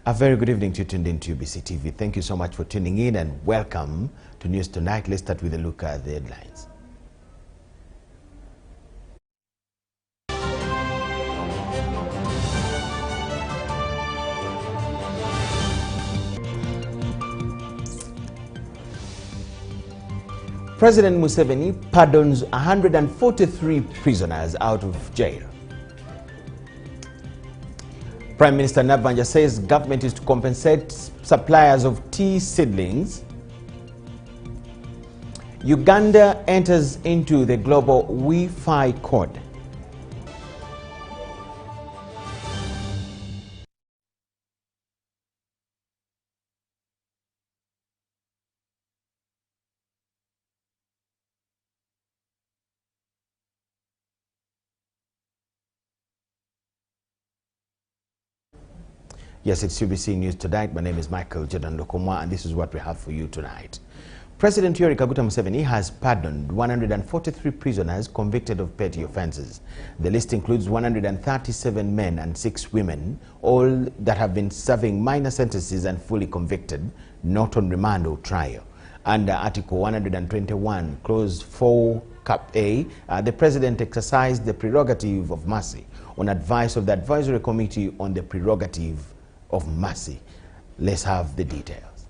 A very good evening to you tuned in to UBC TV. Thank you so much for tuning in and welcome to News Tonight. Let's start with a look at the headlines. President Museveni pardons 143 prisoners out of jail. Prime Minister Nabanja says government is to compensate suppliers of tea seedlings. Uganda enters into the global Wi-Fi code. Yes, it's UBC News Tonight. My name is Micheal Lukomwa, and this is what we have for you tonight. President Yoweri Kaguta Museveni has pardoned 143 prisoners convicted of petty offences. The list includes 137 men and 6 women, all that have been serving minor sentences and fully convicted, not on remand or trial. Under Article 121, Clause 4, Cap A, the President exercised the prerogative of mercy on advice of the Advisory Committee on the Prerogative of Mercy. Let's have the details.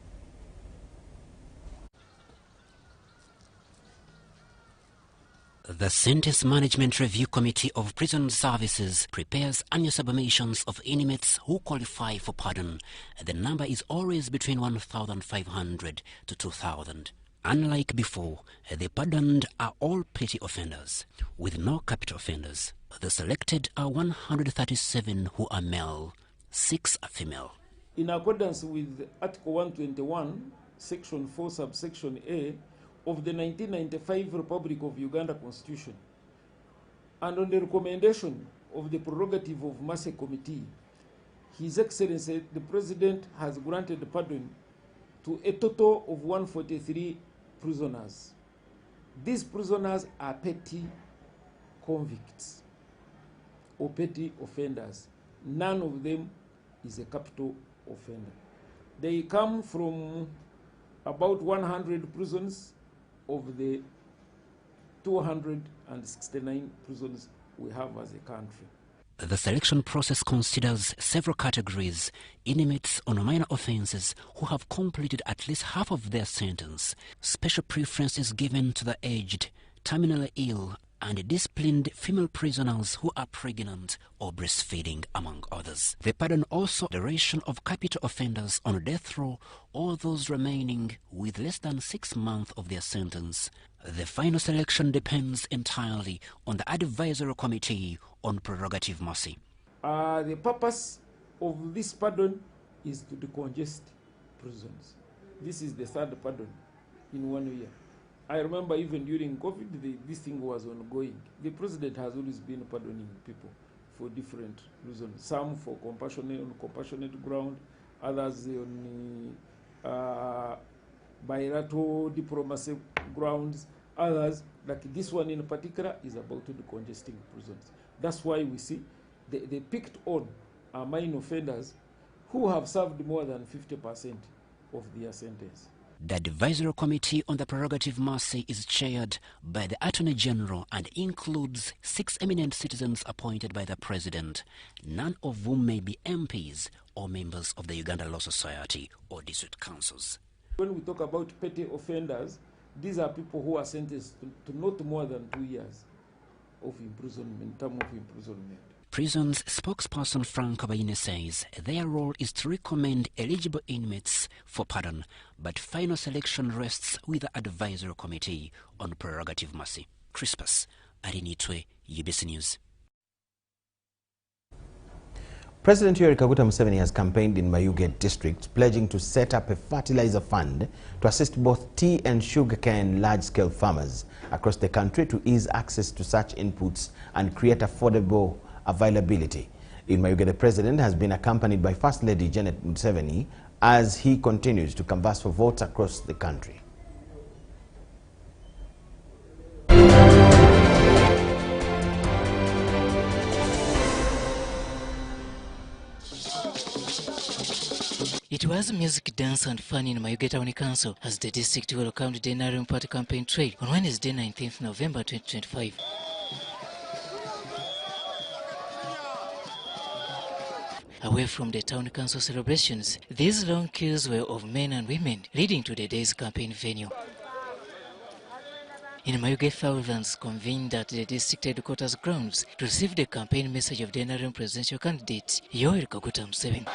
The Sentence Management Review Committee of Prison Services prepares annual submissions of inmates who qualify for pardon. The number is always between 1,500 to 2,000. Unlike before, the pardoned are all petty offenders, with no capital offenders. The selected are 137 who are male, 6 are female. In accordance with Article 121, Section 4, Subsection A of the 1995 Republic of Uganda Constitution, and on the recommendation of the Prerogative of Mercy Committee, His Excellency the President has granted pardon to a total of 143 prisoners. These prisoners are petty convicts or petty offenders. None of them is a capital offender. They come from about 100 prisons of the 269 prisons we have as a country. The selection process considers several categories: inmates on minor offences who have completed at least half of their sentence, special preferences given to the aged, terminally ill, and disciplined female prisoners who are pregnant or breastfeeding, among others. They pardon also the duration of capital offenders on death row or those remaining with less than 6 months of their sentence. The final selection depends entirely on the Advisory Committee on Prerogative Mercy. The purpose of this pardon is to decongest prisons. This is the third pardon in 1 year. I remember even during COVID, this thing was ongoing. The President has always been pardoning people for different reasons. Some for compassionate ground, others on bilateral diplomacy grounds, others, like this one in particular, is about decongesting prisons. That's why we see they picked on minor offenders who have served more than 50% of their sentence. The Advisory Committee on the Prerogative Mercy is chaired by the Attorney General and includes 6 eminent citizens appointed by the President, none of whom may be MPs or members of the Uganda Law Society or district councils. When we talk about petty offenders, these are people who are sentenced to not more than 2 years of imprisonment, term of imprisonment. Prison's spokesperson Frank Kabayine says their role is to recommend eligible inmates for pardon, but final selection rests with the Advisory Committee on Prerogative Mercy. Crispus Arinitwe, UBC News. President Yoweri Kaguta Museveni has campaigned in Mayuge district, pledging to set up a fertilizer fund to assist both tea and sugarcane large-scale farmers across the country to ease access to such inputs and create affordable availability. In Mayuge, the President has been accompanied by First Lady Janet Museveni as he continues to canvass for votes across the country. It was music, dance and fun in Mayuge Town Council as the district welcomed the NRM Party campaign trail on Wednesday 19th November 2025. Away from the town council celebrations, these long queues were of men and women leading to the day's campaign venue. In Mayuge, thousands convened at the district headquarters grounds to receive the campaign message of the NRM presidential candidate, Lukomwa 7.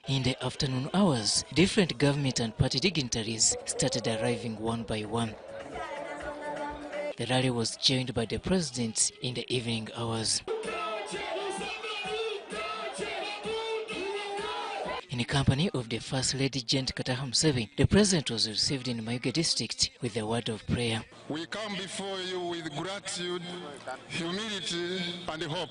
In the afternoon hours, different government and party dignitaries started arriving one by one. The rally was joined by the president in the evening hours. In the company of the First Lady Gent Kataham 7, the president was received in Mayuge district with a word of prayer. We come before you with gratitude, humility and hope.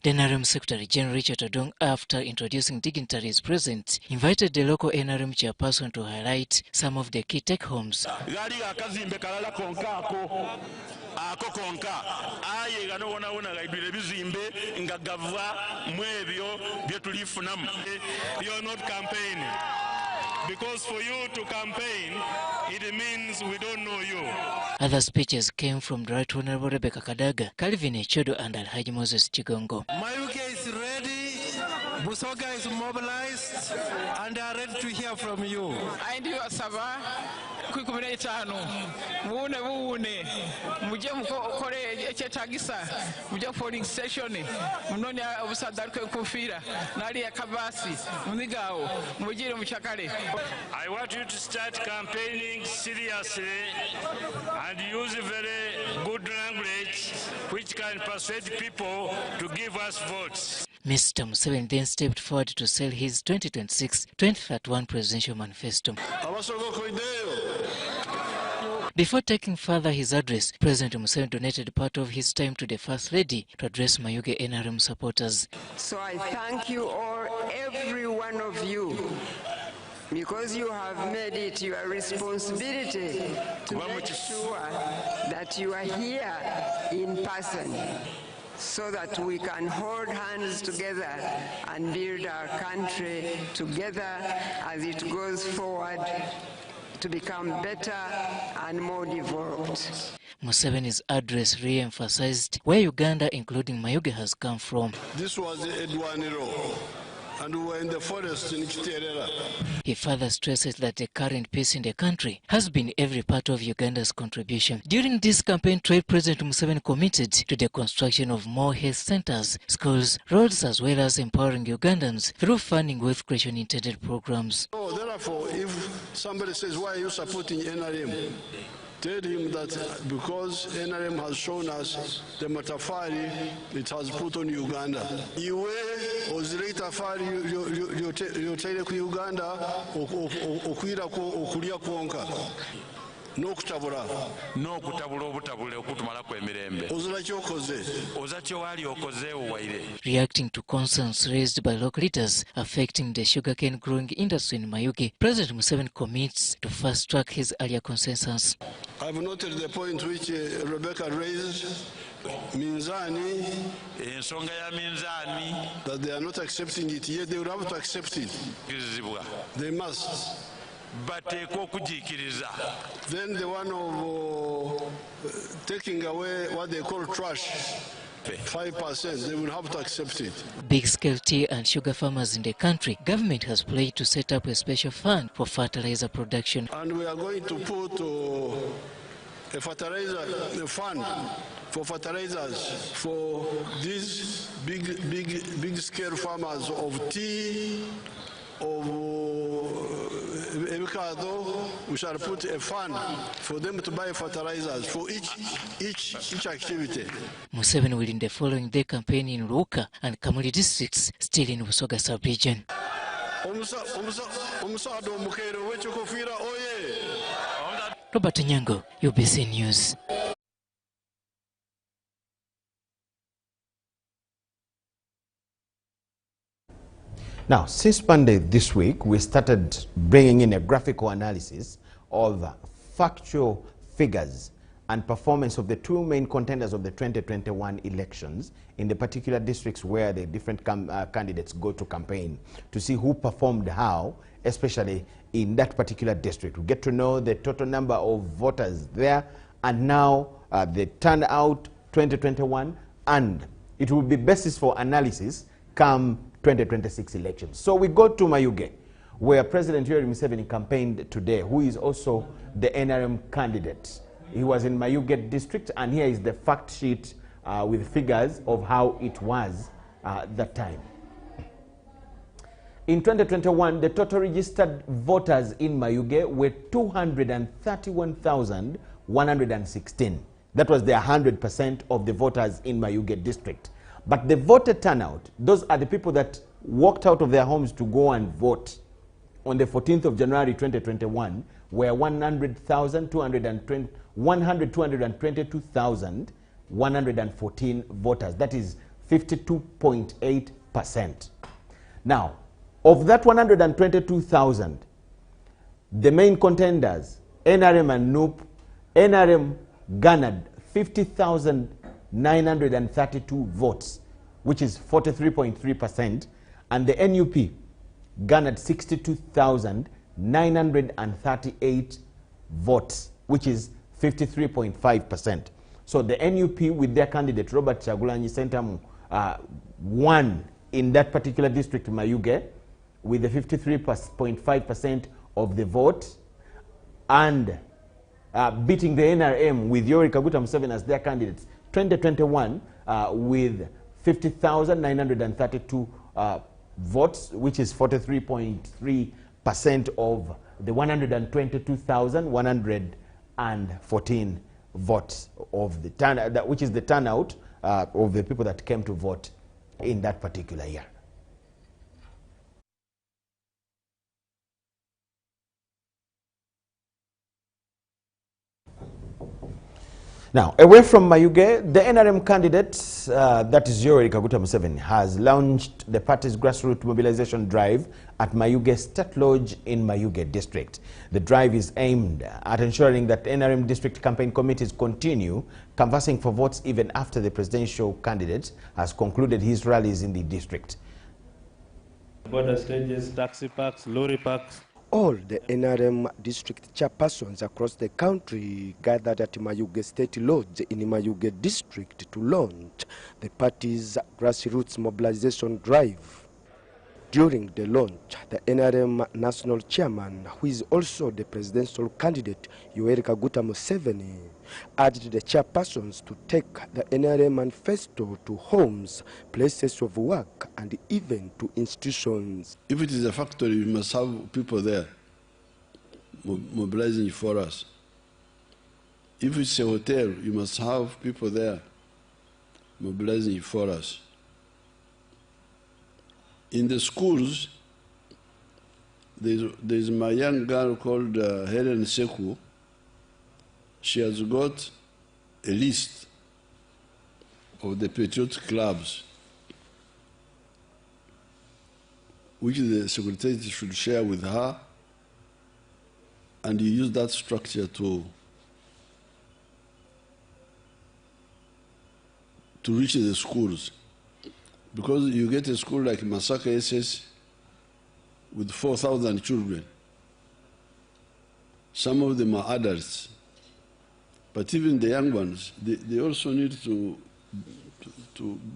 The NRM Secretary General Richard Odong, after introducing dignitaries present, invited the local NRM chairperson to highlight some of the key take-homes. Ako konka aye gano wona gaidwire bizimbe nga gava mwebyo byetulifunamu. You are not campaigning because for you to campaign it means we don't know you. Other speeches came from the Right Honorable Rebecca Kadaga, Calvin Echodo and Alhaji Moses Chigongo. Mayuge is ready, Busoga is mobilized and are ready to hear from you. I do Sava. Mune muje mukore ekyetagisa muje polling station munonya obusadarko kufira nali yakabasi munigawo mujire muchakale. I want you to start campaigning seriously and use very good language which can persuade people to give us votes. Mr. Museveni then stepped forward to sell his 2026-2031 presidential manifesto. Before taking further his address, President Museveni donated part of his time to the First Lady to address Mayuge NRM supporters. So I thank you all, every one of you, because you have made it your responsibility to make sure that you are here in person, so that we can hold hands together and build our country together as it goes forward to become better and more developed. Museveni's address re-emphasized where Uganda, including Mayuge, has come from. This was the Edwaniro, and we were in the forest in Kiterera. He further stresses that the current peace in the country has been every part of Uganda's contribution. During this campaign trail, President Museveni committed to the construction of more health centers, schools, roads, as well as empowering Ugandans through funding wealth creation intended programs. So therefore, if somebody says, why are you supporting NRM? Tell him that because NRM has shown us the matafari it has put on Uganda. Iwe ozile tafari yotere ku Uganda okwira ko okulia kwonka. No kutabula obutabule okutumala kwemirembe. Ozila kyokoze. Oza kyo wali okoze owaire. Reacting to concerns raised by local leaders affecting the sugarcane growing industry in Mayuge, President Museveni commits to fast-track his earlier consensus. I've noted the point which Rebecca raised, Minzani, that they are not accepting it yet. They will have to accept it. They must. Then the one of taking away what they call trash, 5%, they will have to accept it. Big-scale tea and sugar farmers in the country, government has pledged to set up a special fund for fertilizer production. And we are going to put a fund for fertilizers for these big-scale farmers of tea, of we shall put a fund for them to buy fertilizers for each activity. Museveni will in the following day campaign in Luka and Kamuli districts, still in Busoga sub-region. Robert Nyango, UBC News. Now, since Monday this week, we started bringing in a graphical analysis of factual figures and performance of the two main contenders of the 2021 elections in the particular districts where the different candidates go to campaign, to see who performed how, especially in that particular district. We get to know the total number of voters there, and now the turnout 2021, and it will be basis for analysis come 2026 elections. So we go to Mayuge, where President Yoweri Museveni campaigned today, who is also the NRM candidate. He was in Mayuge district, and here is the fact sheet with figures of how it was that time. In 2021, the total registered voters in Mayuge were 231,116. That was the 100% of the voters in Mayuge district. But the voter turnout, those are the people that walked out of their homes to go and vote on the 14th of January 2021, were 222,114 voters. That is 52.8%. Now, of that 122,000, the main contenders, NRM and NUP, NRM garnered 50,932 votes, which is 43.3%, and the NUP garnered 62,938 votes, which is 53.5%. So the NUP with their candidate Robert Chagulanyi Sentamu won in that particular district, Mayuge, with the 53.5% of the vote, and beating the NRM with Yoweri Kaguta Museveni as their candidates, 2021 with 50,932 votes, which is 43.3% of the 122,114 votes of the turnout, which is the turnout of the people that came to vote in that particular year. Now, away from Mayuge, the NRM candidate, that is Yoweri Kaguta Museveni, has launched the party's grassroots mobilization drive at Mayuge State Lodge in Mayuge district. The drive is aimed at ensuring that NRM district campaign committees continue canvassing for votes even after the presidential candidate has concluded his rallies in the district. Border stages, taxi parks, lorry parks. All the NRM district chairpersons across the country gathered at Mayuge State Lodge in Mayuge district to launch the party's grassroots mobilization drive. During the launch, the NRM national chairman, who is also the presidential candidate, Yoweri Kaguta Museveni, urged the chairpersons to take the NRM manifesto to homes, places of work, and even to institutions. If it is a factory, we must have people there mobilizing for us. If it's a hotel, you must have people there mobilizing for us. In the schools, there's my young girl called Helen Seku. She has got a list of the patriotic clubs which the secretary should share with her, and you use that structure to reach the schools. Because you get a school like Masaka SS with 4,000 children. Some of them are adults. But even the young ones, they also need to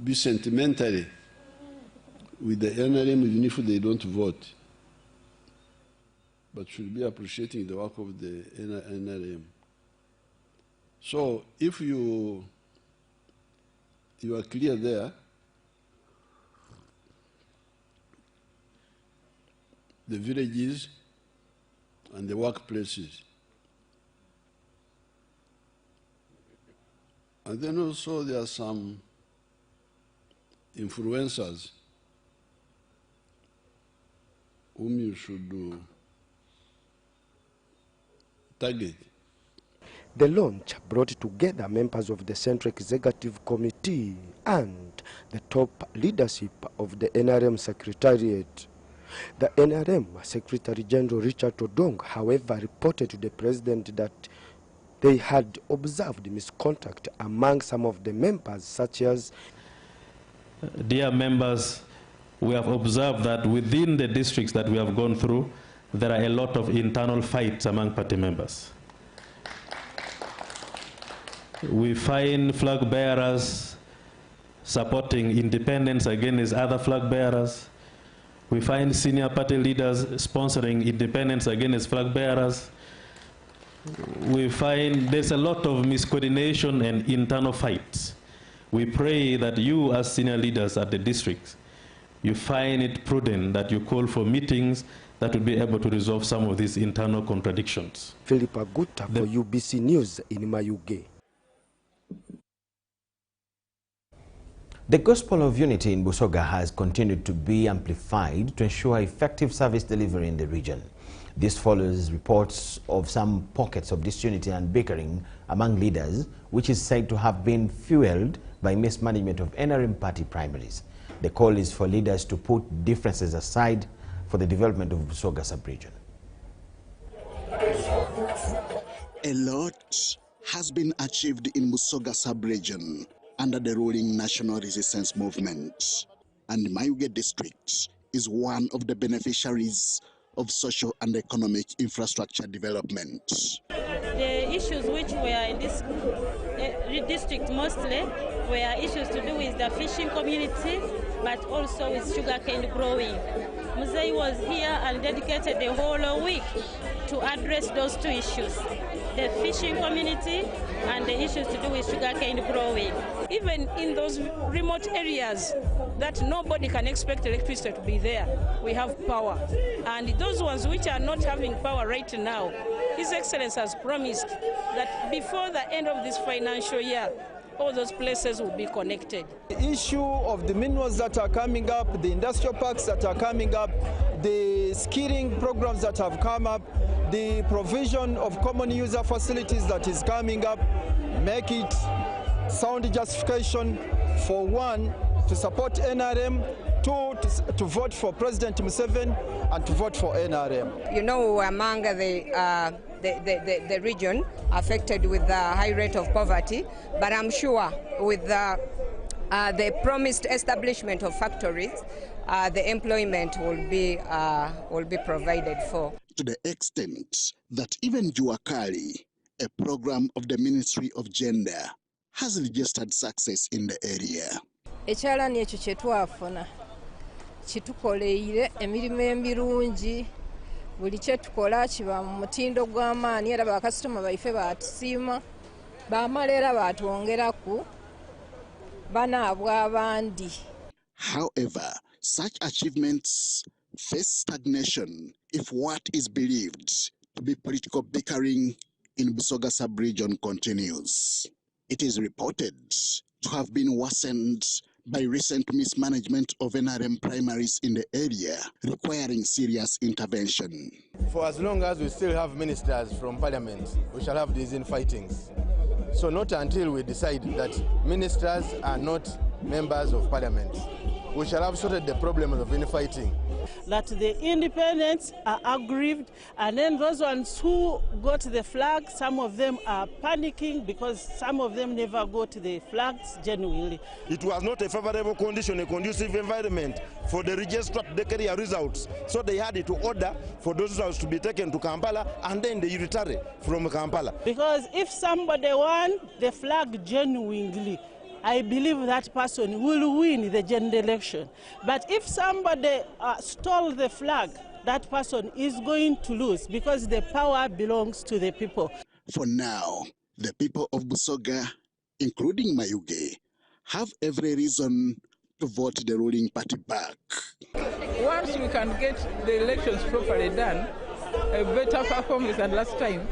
be sentimentally with the NRM, even if they don't vote. But should be appreciating the work of the NRM. So if you are clear there, the villages and the workplaces. And then also there are some influencers whom you should target. The launch brought together members of the Central Executive Committee and the top leadership of the NRM Secretariat. The NRM Secretary General Richard Odong, however, reported to the President that They had observed misconduct among some of the members, such as... Dear members, we have observed that within the districts that we have gone through, there are a lot of internal fights among party members. We find flag bearers supporting independence against other flag bearers. We find senior party leaders sponsoring independence against flag bearers. We find there's a lot of miscoordination and internal fights. We pray that you, as senior leaders at the districts, you find it prudent that you call for meetings that will be able to resolve some of these internal contradictions. Philip Aguta for UBC News in Mayuge. The gospel of unity in Busoga has continued to be amplified to ensure effective service delivery in the region. This follows reports of some pockets of disunity and bickering among leaders, which is said to have been fueled by mismanagement of NRM party primaries. The call is for leaders to put differences aside for the development of Busoga sub-region. A lot has been achieved in Busoga sub-region under the ruling National Resistance Movement, and Mayuge district is one of the beneficiaries of social and economic infrastructure development. The issues which were in this district mostly were issues to do with the fishing community, but also with sugarcane growing. Muzei was here and dedicated the whole week to address those two issues, the fishing community and the issues to do with sugarcane growing. Even in those remote areas that nobody can expect electricity to be there, we have power. And those ones which are not having power right now, His Excellency has promised that before the end of this financial year, all those places will be connected. The issue of the minerals that are coming up, the industrial parks that are coming up, the skilling programs that have come up, the provision of common user facilities that is coming up, make it sound justification for one, to support NRM, two, to vote for President Museveni, and to vote for NRM. You know, among the region affected with the high rate of poverty, but I'm sure with the promised establishment of factories, the employment will be provided for. To the extent that even Juakali, a program of the Ministry of Gender, has registered success in the area. Ekyalani ekyo kye twafuna kitukoleire emirimu emirungi, buli kye tukola kiba mu mutindo gw'amaanyi, era bakasitoma baife batusiima, baamala era batwongeraku banaabwa abandi. However, such achievements face stagnation if what is believed to be political bickering in Busoga sub-region continues. It is reported to have been worsened by recent mismanagement of NRM primaries in the area, requiring serious intervention. For as long as we still have ministers from parliament, we shall have these infightings. So not until we decide that ministers are not members of parliament, we shall have sorted the problem of infighting. That the independents are aggrieved, and then those ones who got the flag, some of them are panicking because some of them never got the flags genuinely. It was not a favorable condition, a conducive environment for the registrar to declare results. So they had to order for those results to be taken to Kampala and then they retire from Kampala. Because if somebody won the flag genuinely, I believe that person will win the general election. But if somebody stole the flag, that person is going to lose because the power belongs to the people. For now, the people of Busoga, including Mayuge, have every reason to vote the ruling party back. Once we can get the elections properly done, a better performance than last time,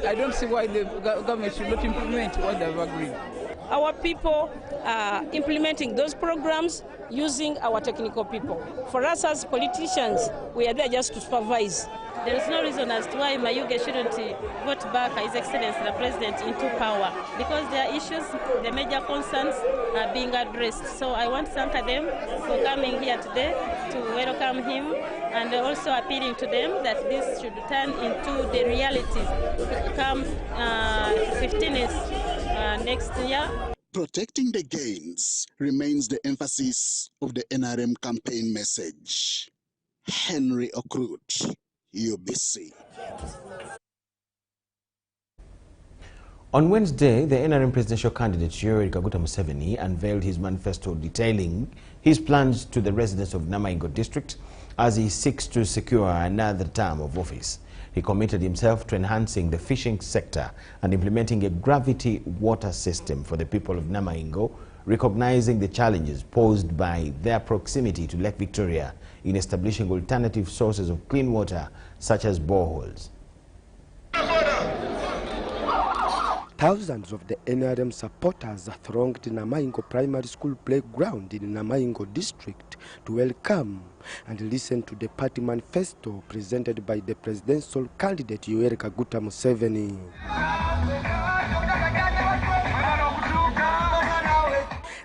I don't see why the government should not implement what they've agreed. our people are implementing those programs using our technical people. For us as politicians, we are there just to supervise. There is no reason as to why Mayuge shouldn't vote back His Excellency the President into power, because their issues, the major concerns are being addressed. So I want to thank them for coming here today to welcome him, and also appealing to them that this should turn into the reality come 15th next year. Protecting the gains remains the emphasis of the NRM campaign message. Henry Okrut, UBC. On Wednesday, the NRM presidential candidate Yoweri Kaguta Museveni unveiled his manifesto detailing his plans to the residents of Namaingo district as he seeks to secure another term of office. He committed himself to enhancing the fishing sector and implementing a gravity water system for the people of Namaingo, recognizing the challenges posed by their proximity to Lake Victoria in establishing alternative sources of clean water such as boreholes. Thousands of the NRM supporters thronged Namaingo Primary School playground in Namaingo district to welcome and listen to the party manifesto presented by the presidential candidate Yoweri Kaguta Museveni.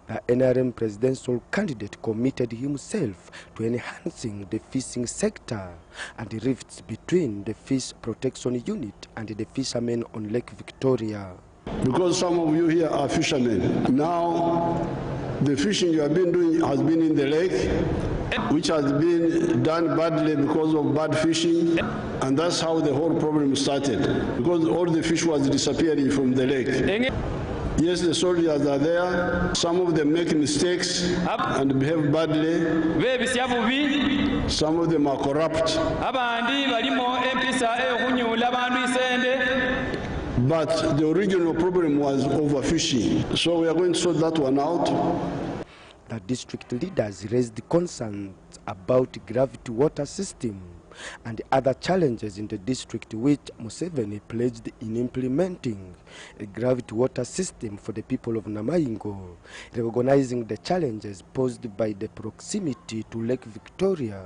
The NRM presidential candidate committed himself to enhancing the fishing sector and the rifts between the Fish Protection Unit and the fishermen on Lake Victoria. Because some of you here are fishermen. Now, the fishing you have been doing has been in the lake, which has been done badly because of bad fishing, and that's how the whole problem started, because all the fish was disappearing from the lake. Yes, the soldiers are there. Some of them make mistakes and behave badly. Some of them are corrupt. But the original problem was overfishing. So we are going to sort that one out. The district leaders raised concerns about gravity water system and other challenges in the district, which Museveni pledged in implementing a gravity water system for the people of Namaingo, recognizing the challenges posed by the proximity to Lake Victoria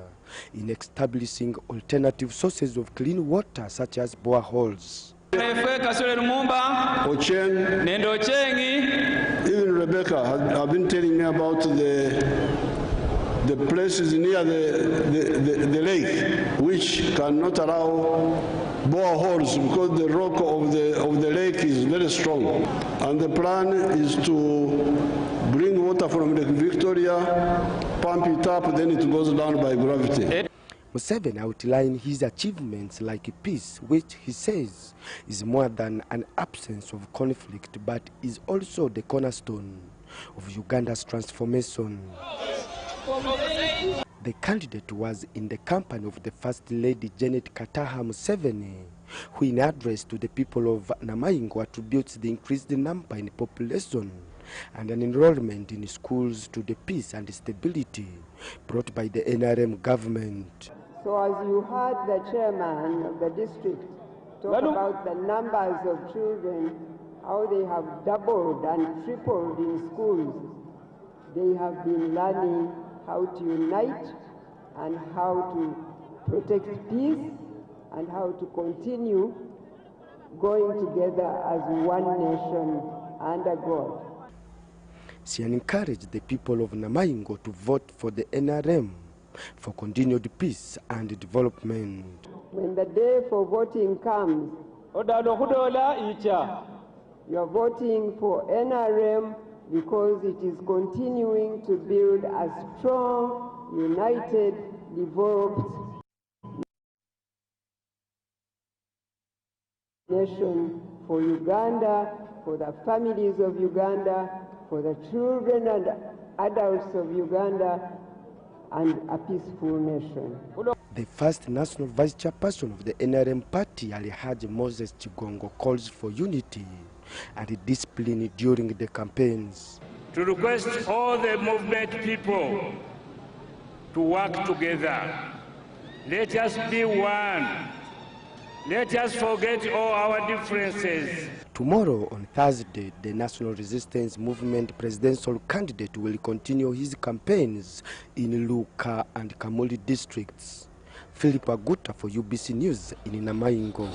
in establishing alternative sources of clean water such as boreholes. Even Rebecca have been telling me about the places near the lake which cannot allow boreholes because the rock of the lake is very strong. And the plan is to bring water from Lake Victoria, pump it up, then it goes down by gravity. Museveni outlined his achievements like peace, which he says is more than an absence of conflict, but is also the cornerstone of Uganda's transformation. The candidate was in the company of the First Lady Janet Kataha Museveni, who in address to the people of Namaingo attributes the increased number in population and an enrollment in schools to the peace and stability brought by the NRM government. So as you heard the chairman of the district talk about the numbers of children, how they have doubled and tripled in schools, they have been learning how to unite and how to protect peace and how to continue going together as one nation under God. She encouraged the people of Namaingo to vote for the NRM for continued peace and development. When the day for voting comes, you are voting for NRM because it is continuing to build a strong, united, developed nation for Uganda, for the families of Uganda, for the children and adults of Uganda, and a peaceful nation. The first national vice chairperson of the NRM party, Alhaji Moses Chigongo, calls for unity and discipline during the campaigns. To request all the movement people to work together. Let us be one. Let us forget all our differences. Tomorrow, on Thursday, the National Resistance Movement presidential candidate will continue his campaigns in Luka and Kamuli districts. Philip Aguta for UBC News in Namaingo.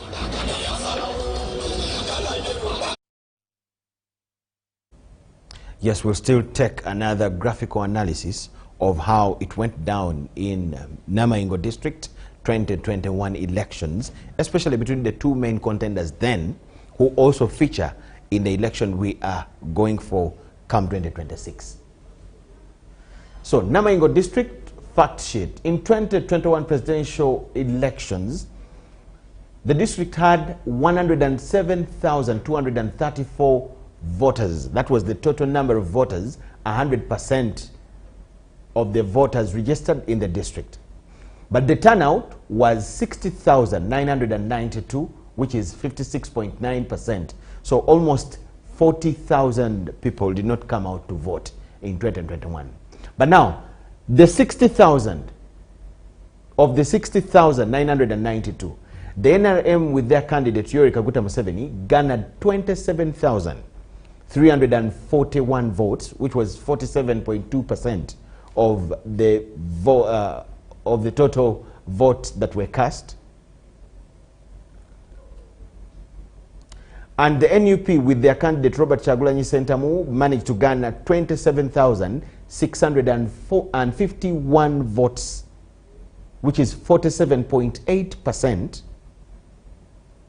Yes, we'll still take another graphical analysis of how it went down in Namaingo district 2021 elections, especially between the two main contenders then, who also feature in the election we are going for come 2026. So, Namaingo district fact sheet. In 2021 presidential elections, the district had 107,234 voters. That was the total number of voters, 100% of the voters registered in the district. But the turnout was 60,992, which is 56.9%. So almost 40,000 people did not come out to vote in 2021. But now, the 60,000, of the 60,992, the NRM with their candidate Yoweri Kaguta Museveni garnered 27,341 votes, which was 47.2% of the total votes that were cast. And the NUP with their candidate Robert Chagulanyi Sentamu managed to garner 27,651 votes, which is 47.8%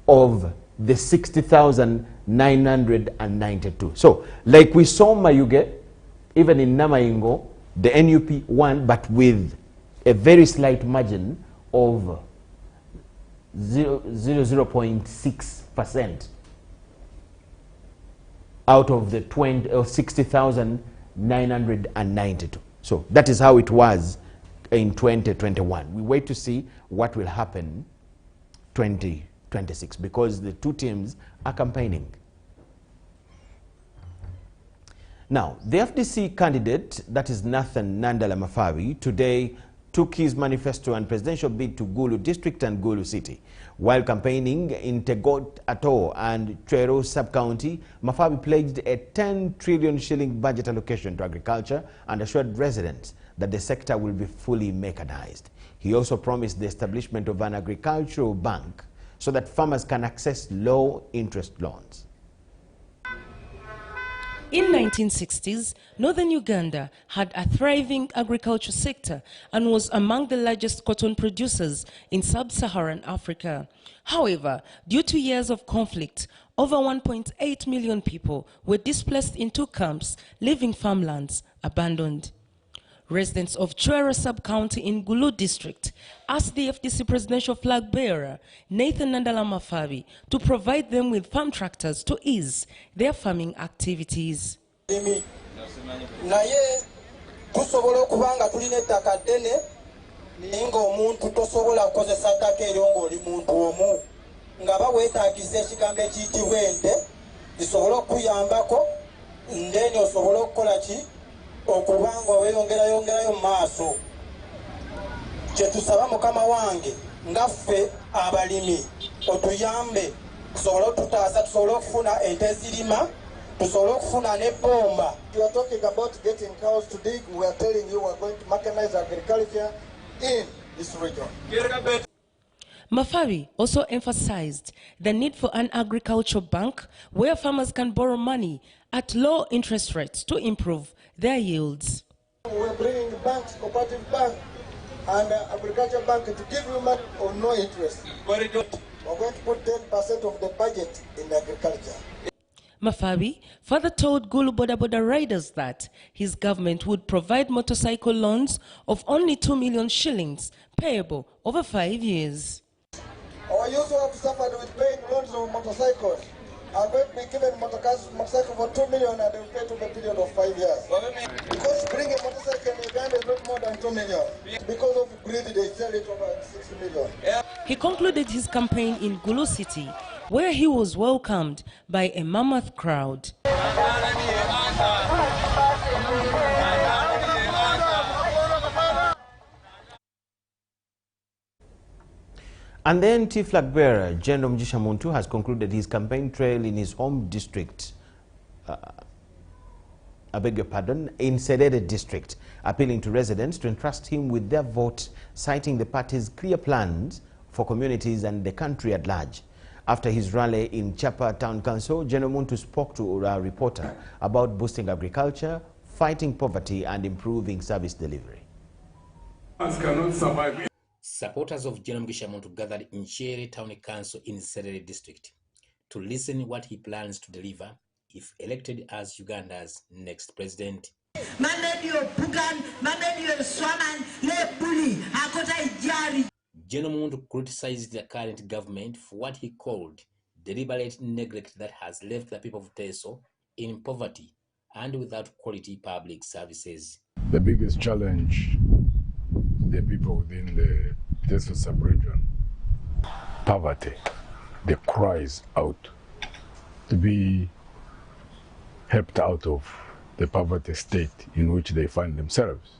of the 60,992. So, like we saw Mayuge, even in Namaingo, the NUP won, but with a very slight margin of 0.6% out of the 60,992. So that is how it was in 2021. We wait to see what will happen 2026 because the two teams are campaigning. Now, the FDC candidate, that is Nathan Nandala Mafawi, today took his manifesto and presidential bid to Gulu district and Gulu city. While campaigning in Tegot Ato and Twero sub-county, Mafawi pledged a 10 trillion shilling budget allocation to agriculture and assured residents that the sector will be fully mechanized. He also promised the establishment of an agricultural bank so that farmers can access low-interest loans. In 1960s, northern Uganda had a thriving agriculture sector and was among the largest cotton producers in sub-Saharan Africa. However, due to years of conflict, over 1.8 million people were displaced in two camps, leaving farmlands abandoned. Residents of Twero sub-county in Gulu district asked the FDC presidential flag bearer, Nathan Nandala Mafawi, to provide them with farm tractors to ease their farming activities. Naye tusobola okubanga tulina ettaka ddene naye ng'omuntu tosobola kukozesa ttaka eryo ng'oli muntu omu nga baweetaagisa ekigambo ekiyitibwa ente zisobola okuyambako ndeni osobola okukola ki okubanga weeyongerayongerayo mu maaso. Kye tusaba mukama wange ngaffe abalimi otuyambe tusobole otutaasa tusobole okufuna ente ezirima tusobole okufuna ne bomba. You are talking about getting cows to dig. We are telling you we are going to mechanize agriculture in this region. Mafawi also emphasized the need for an agricultural bank where farmers can borrow money at low interest rates to improve their yields. We're bringing banks, cooperative bank and agriculture bank to give you money on no interest. We're going to put 10% of the budget in agriculture. Mafawi further told Gulu Boda Boda riders that his government would provide motorcycle loans of only 2 million shillings payable over 5 years. Our youth who have suffered with paying loans of motorcycles are going to be given motorcycle for 2 million and they will pay to the period of 5 years. Because bring a motorcycle in Uganda is not more than 2 million. Because of greed, they sell it over 6 million. He concluded his campaign in Gulu City, where he was welcomed by a mammoth crowd. And the NT flag bearer, General Muntu, has concluded his campaign trail in his home district, in Serere district, appealing to residents to entrust him with their vote, citing the party's clear plans for communities and the country at large. After his rally in Chapa Town Council, General Muntu spoke to a reporter about boosting agriculture, fighting poverty, and improving service delivery. Supporters of General Muntu gathered in Chere Town Council in Serere district to listen what he plans to deliver if elected as Uganda's next president. General Muntu criticized the current government for what he called deliberate neglect that has left the people of Teso in poverty and without quality public services. The biggest challenge the people within the Teso sub-region, poverty, the cries out to be helped out of the poverty state in which they find themselves.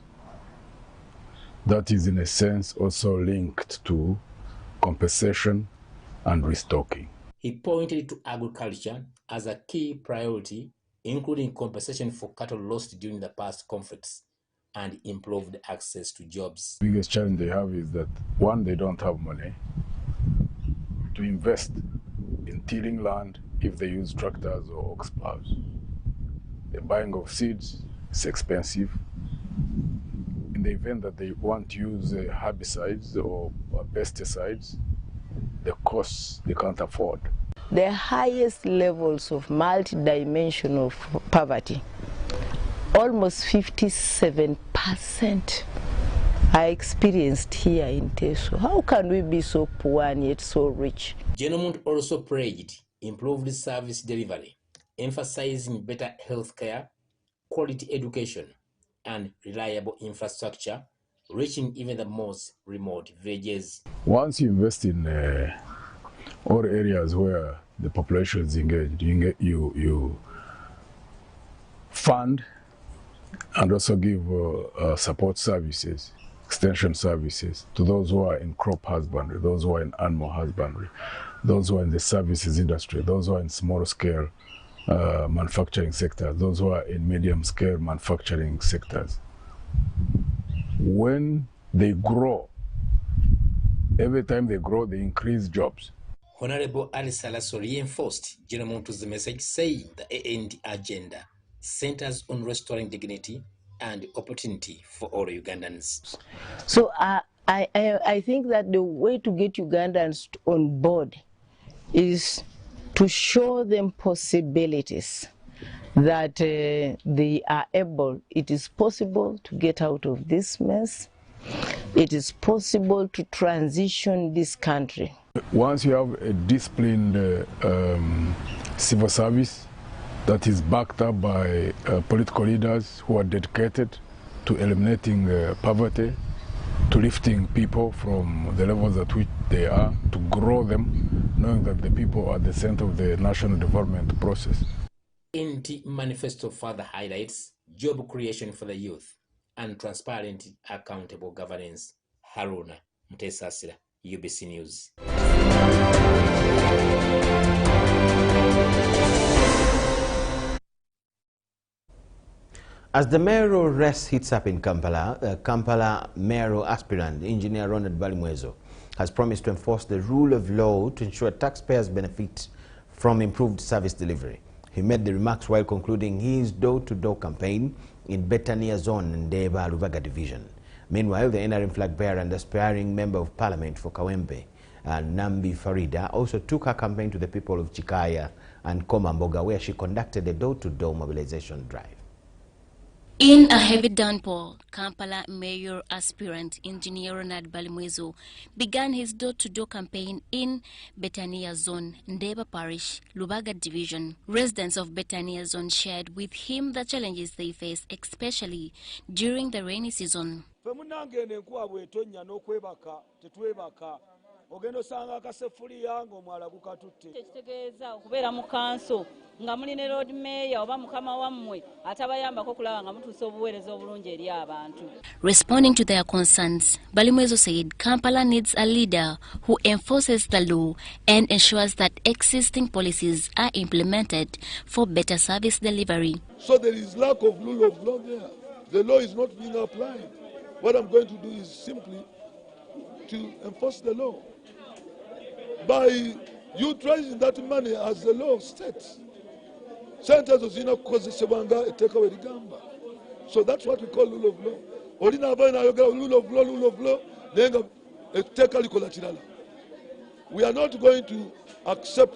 That is in a sense also linked to compensation and restocking. He pointed to agriculture as a key priority, including compensation for cattle lost during the past conflicts and improved access to jobs. The biggest challenge they have is that, one, they don't have money to invest in tilling land if they use tractors or ox plows. The buying of seeds is expensive. In the event that they want to use herbicides or pesticides, the costs they can't afford. The highest levels of multi-dimensional poverty, almost 57%, are experienced here in Teso. How can we be so poor and yet so rich? General Muntu also praised improved service delivery, emphasizing better health care, quality education, and reliable infrastructure, reaching even the most remote villages. Once you invest in all areas where the population is engaged, you fund and also give support services, extension services to those who are in crop husbandry, those who are in animal husbandry, those who are in the services industry, those who are in small scale manufacturing sectors, those who are in medium scale manufacturing sectors. When they grow, every time they grow, they increase jobs. Honorable Ali Salaso reinforced General Muntu's message, saying the AND agenda centers on restoring dignity and opportunity for all Ugandans. So I think that the way to get Ugandans on board is to show them possibilities, that they are able, it is possible to get out of this mess. It is possible to transition this country. Once you have a disciplined civil service that is backed up by political leaders who are dedicated to eliminating poverty, to lifting people from the levels at which they are, to grow them, knowing that the people are the center of the national development process. NT Manifesto further highlights job creation for the youth and transparent, accountable governance. Haruna Mtesasira, UBC News. As the mayoral race heats up in Kampala, Kampala mayoral aspirant, Engineer Ronald Balimwezo, has promised to enforce the rule of law to ensure taxpayers benefit from improved service delivery. He made the remarks while concluding his door-to-door campaign in Betania Zone and Deba Luvaga Division. Meanwhile, the NRM flag bearer and aspiring member of parliament for Kawempe, Nambi Farida, also took her campaign to the people of Chikaya and Komamboga, where she conducted a door-to-door mobilization drive. In a heavy downpour, Kampala mayor aspirant Engineer Ronald Balimwezo began his door-to-door campaign in Betania Zone, Ndeba Parish, Lubaga Division. Residents of Betania Zone shared with him the challenges they face, especially during the rainy season. ogenda osanga akasefuliya ng'omwala gukatutte. Tekitegeeza okubeera mu kanso nga muli ne road mayor oba mukama wammwe atabayambako okulaba nga mutuusa obuweereza obulungi eri abantu. Responding to their concerns, Balimwezo said Kampala needs a leader who enforces the law and ensures that existing policies are implemented for better service delivery. So there is lack of rule of law there. The law is not being applied. What I'm going to do is simply to enforce the law by utilizing that money as the law states. So that's what we call rule of law. Rule of law, we are not going to accept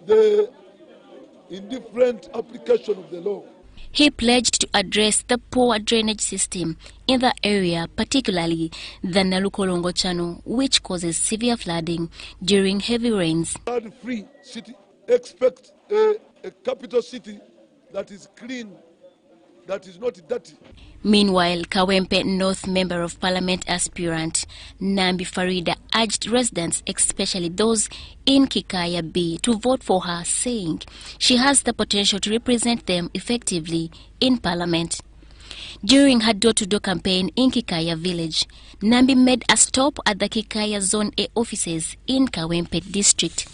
the indifferent application of the law. He pledged to address the poor drainage system in the area, particularly the Nalukolongo Channel, which causes severe flooding during heavy rains. Flood-free city. Expect a capital city that is clean, that is not dirty. Meanwhile, Kawempe North Member of Parliament aspirant Nambi Farida urged residents, especially those in Kikaya B, to vote for her, saying she has the potential to represent them effectively in Parliament. During her door-to-door campaign in Kikaya village, Nambi made a stop at the Kikaya Zone A offices in Kawempe district.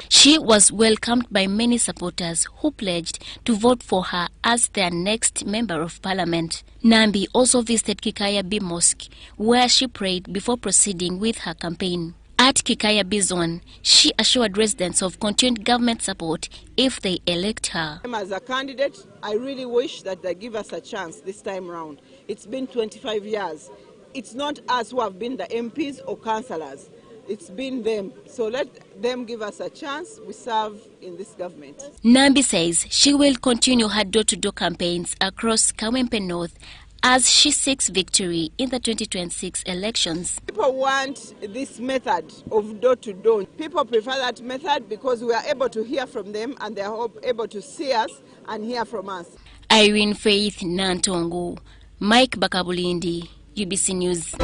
She was welcomed by many supporters who pledged to vote for her as their next member of parliament. Nambi also visited Kikaya B Mosque, where she prayed before proceeding with her campaign. At Kikaya B Zone, she assured residents of continued government support if they elect her. As a candidate, I really wish that they give us a chance this time round. It's been 25 years. It's not us who have been the MPs or councillors. It's been them. So let them give us a chance. We serve in this government. Nambi says she will continue her door-to-door campaigns across Kawempe North as she seeks victory in the 2026 elections. People want this method of door-to-door. People prefer that method because we are able to hear from them and they are able to see us and hear from us. Irene Faith Nantongo, Mike Bakabulindi, UBC News.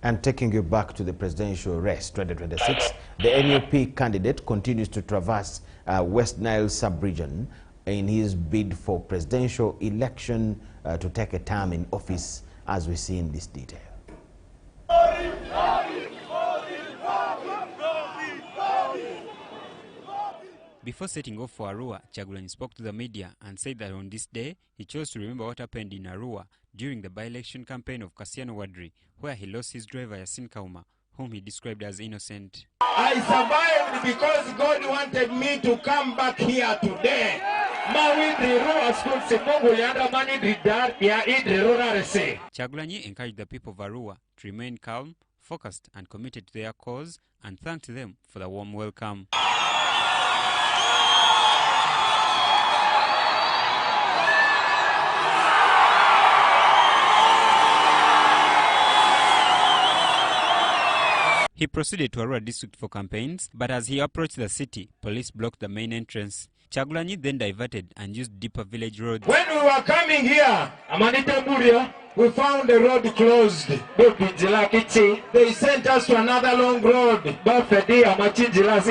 And taking you back to the presidential race 2026, the NUP candidate continues to traverse West Nile sub-region in his bid for presidential election to take a term in office, as we see in this detail. Before setting off for Arua, Kyagulanyi spoke to the media and said that on this day, he chose to remember what happened in Arua during the by-election campaign of Kassiano Wadri, where he lost his driver Yasin Kauma, whom he described as innocent. I survived because God wanted me to come back here today. Kyagulanyi encouraged the people of Arua to remain calm, focused and committed to their cause, and thanked them for the warm welcome. He proceeded to Arua district for campaigns, but as he approached the city, police blocked the main entrance. Kyagulanyi then diverted and used deeper village roads. When we were coming here, we found the road closed. They sent us to another long road. As soon as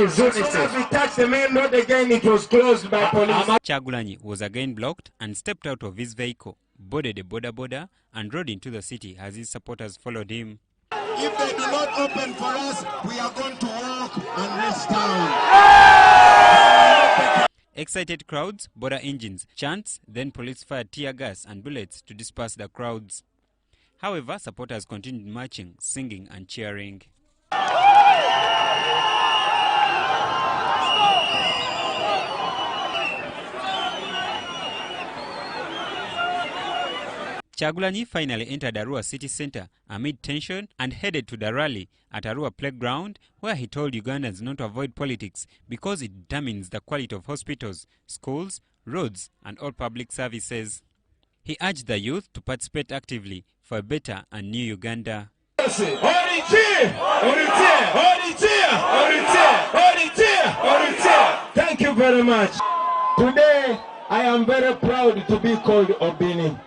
we touched the main road again, it was closed by police. Kyagulanyi was again blocked and stepped out of his vehicle, boarded a border and rode into the city as his supporters followed him. If they do not open for us, we are going to walk and rest down. Excited crowds, border engines, chants, then police fired tear gas and bullets to disperse the crowds. However, supporters continued marching, singing and cheering. Kyagulanyi finally entered Arua city centre amid tension and headed to the rally at Arua Playground, where he told Ugandans not to avoid politics because it determines the quality of hospitals, schools, roads and all public services. He urged the youth to participate actively for a better and new Uganda. Thank you very much. Today, I am very proud to be called Obini.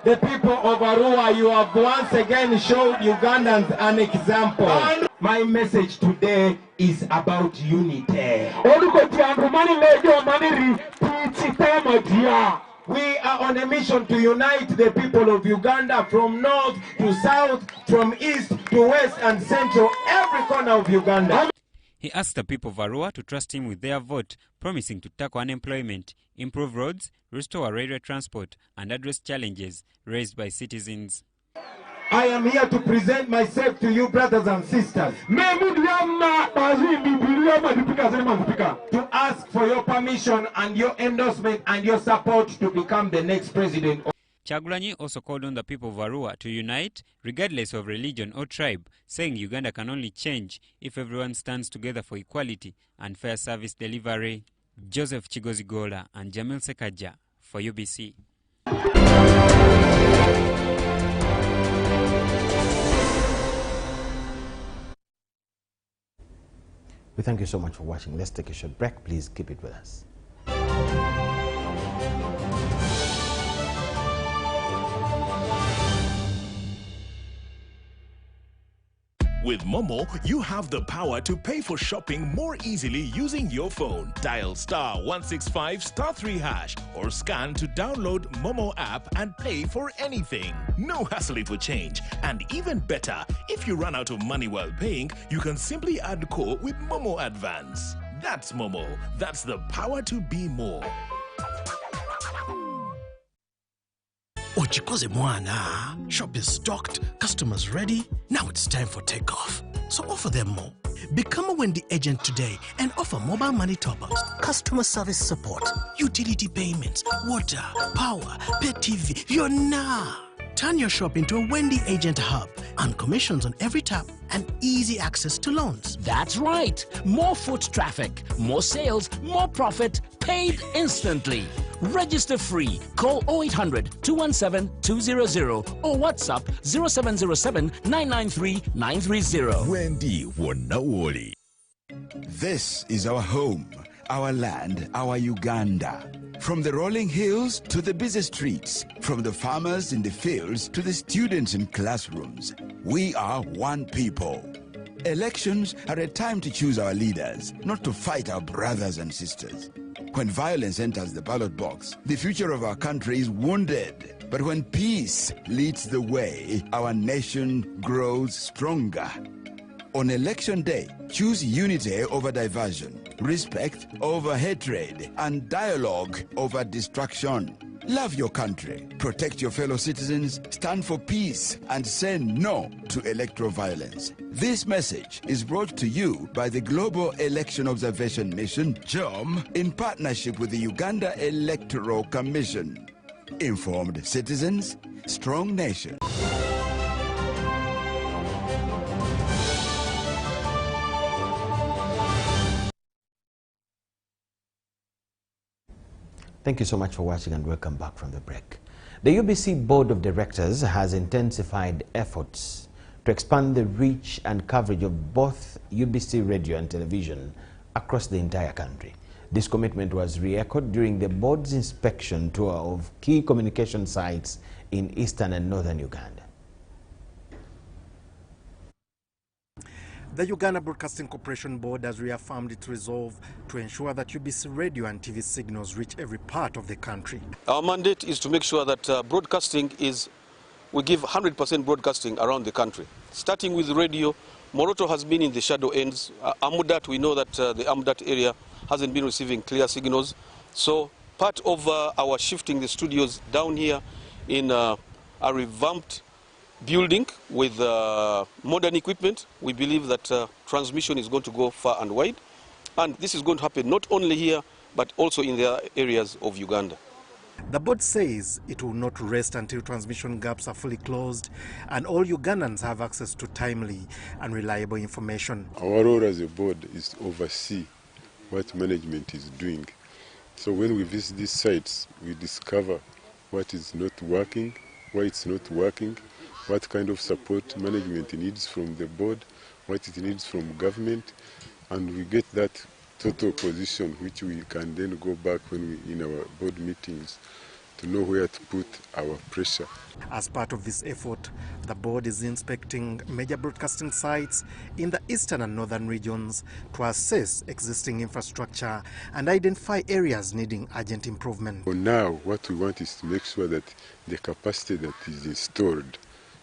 The people of Arua, you have once again showed Ugandans an example. And my message today is about unity. We are on a mission to unite the people of Uganda from north to south, from east to west and central, every corner of Uganda. He asked the people of Arua to trust him with their vote, promising to tackle unemployment, improve roads, restore railway transport, and address challenges raised by citizens. I am here to present myself to you, brothers and sisters, to ask for your permission and your endorsement and your support to become the next president. Kyagulanyi also called on the people of Arua to unite, regardless of religion or tribe, saying Uganda can only change if everyone stands together for equality and fair service delivery. Joseph Chigozigola and Jamil Sekaja for UBC. We thank you so much for watching. Let's take a short break. Please keep it with us. With Momo, you have the power to pay for shopping more easily using your phone. Dial *165*3# or scan to download Momo app and pay for anything. No hassle for change. And even better, if you run out of money while paying, you can simply add core with Momo Advance. That's Momo. That's the power to be more. Ochikoze mwana. Shop is stocked, customers ready. Now it's time for takeoff. So offer them more. Become a Wendy agent today and offer mobile money top-ups, customer service support, utility payments, water, power, pay TV. You're now. Turn your shop into a Wendy agent hub and commissions on every tap and easy access to loans. That's right. More foot traffic, more sales, more profit, paid instantly. Register free. Call 0800-217-200 or WhatsApp 0707-993-930. Wendy Wonawoli. This is our home, our land, our Uganda. From the rolling hills to the busy streets, from the farmers in the fields to the students in classrooms, we are one people. Elections are a time to choose our leaders, not to fight our brothers and sisters. When violence enters the ballot box, the future of our country is wounded. But when peace leads the way, our nation grows stronger. On election day, choose unity over diversion, respect over hatred, and dialogue over distraction. Love your country, protect your fellow citizens, stand for peace, and say no to electoral violence. This message is brought to you by the Global Election Observation Mission, GEOM, in partnership with the Uganda Electoral Commission. Informed citizens, strong nation. Thank you so much for watching and welcome back from the break. The UBC Board of Directors has intensified efforts to expand the reach and coverage of both UBC radio and television across the entire country. This commitment was re-echoed during the board's inspection tour of key communication sites in eastern and northern Uganda. The Uganda Broadcasting Corporation Board has reaffirmed its resolve to ensure that UBC radio and TV signals reach every part of the country. Our mandate is to make sure that we give 100% broadcasting around the country. Starting with radio, Moroto has been in the shadow ends. Amudat, we know that the Amudat area hasn't been receiving clear signals. So part of our shifting the studios down here in a revamped building with modern equipment, we believe that transmission is going to go far and wide. And this is going to happen not only here, but also in the areas of Uganda. The board says it will not rest until transmission gaps are fully closed and all Ugandans have access to timely and reliable information. Our role as a board is to oversee what management is doing. So when we visit these sites, we discover what is not working, why it's not working, what kind of support management needs from the board, what it needs from government, and we get that total position which we can then go back when we in our board meetings to know where to put our pressure. As part of this effort, the board is inspecting major broadcasting sites in the eastern and northern regions to assess existing infrastructure and identify areas needing urgent improvement. For now, what we want is to make sure that the capacity that is installed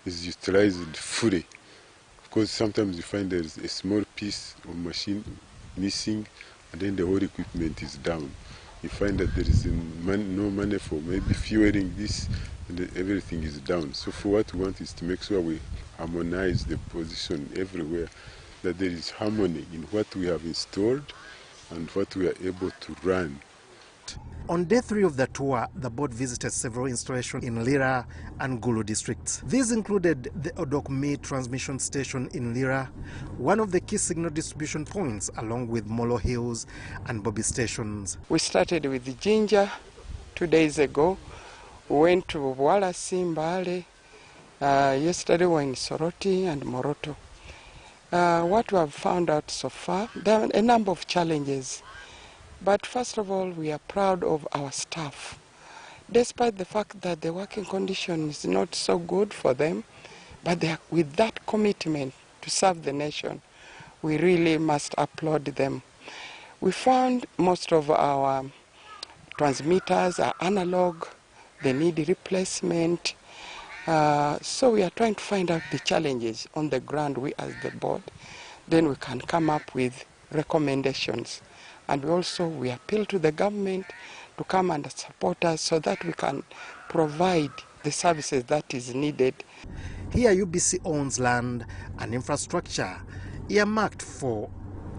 is utilized fully, because sometimes you find there is a small piece of machine missing and then the whole equipment is down. You find that there is no money for maybe fueling this, and everything is down. So for what we want is to make sure we harmonize the position everywhere, that there is harmony in what we have installed and what we are able to run. On day 3 of the tour, the board visited several installations in Lira and Gulu districts. These included the Odokme transmission station in Lira, one of the key signal distribution points, along with Molo Hills and Bobby stations. We started with Jinja 2 days ago. We went to Wala Simbale. Yesterday we were in Soroti and Moroto. What we have found out so far, there are a number of challenges. But first of all, we are proud of our staff. Despite the fact that the working condition is not so good for them, but they are, with that commitment to serve the nation, we really must applaud them. We found most of our transmitters are analog, they need replacement. So we are trying to find out the challenges on the ground, we as the board. Then we can come up with recommendations. And we appeal to the government to come and support us so that we can provide the services that is needed. Here UBC owns land and infrastructure earmarked for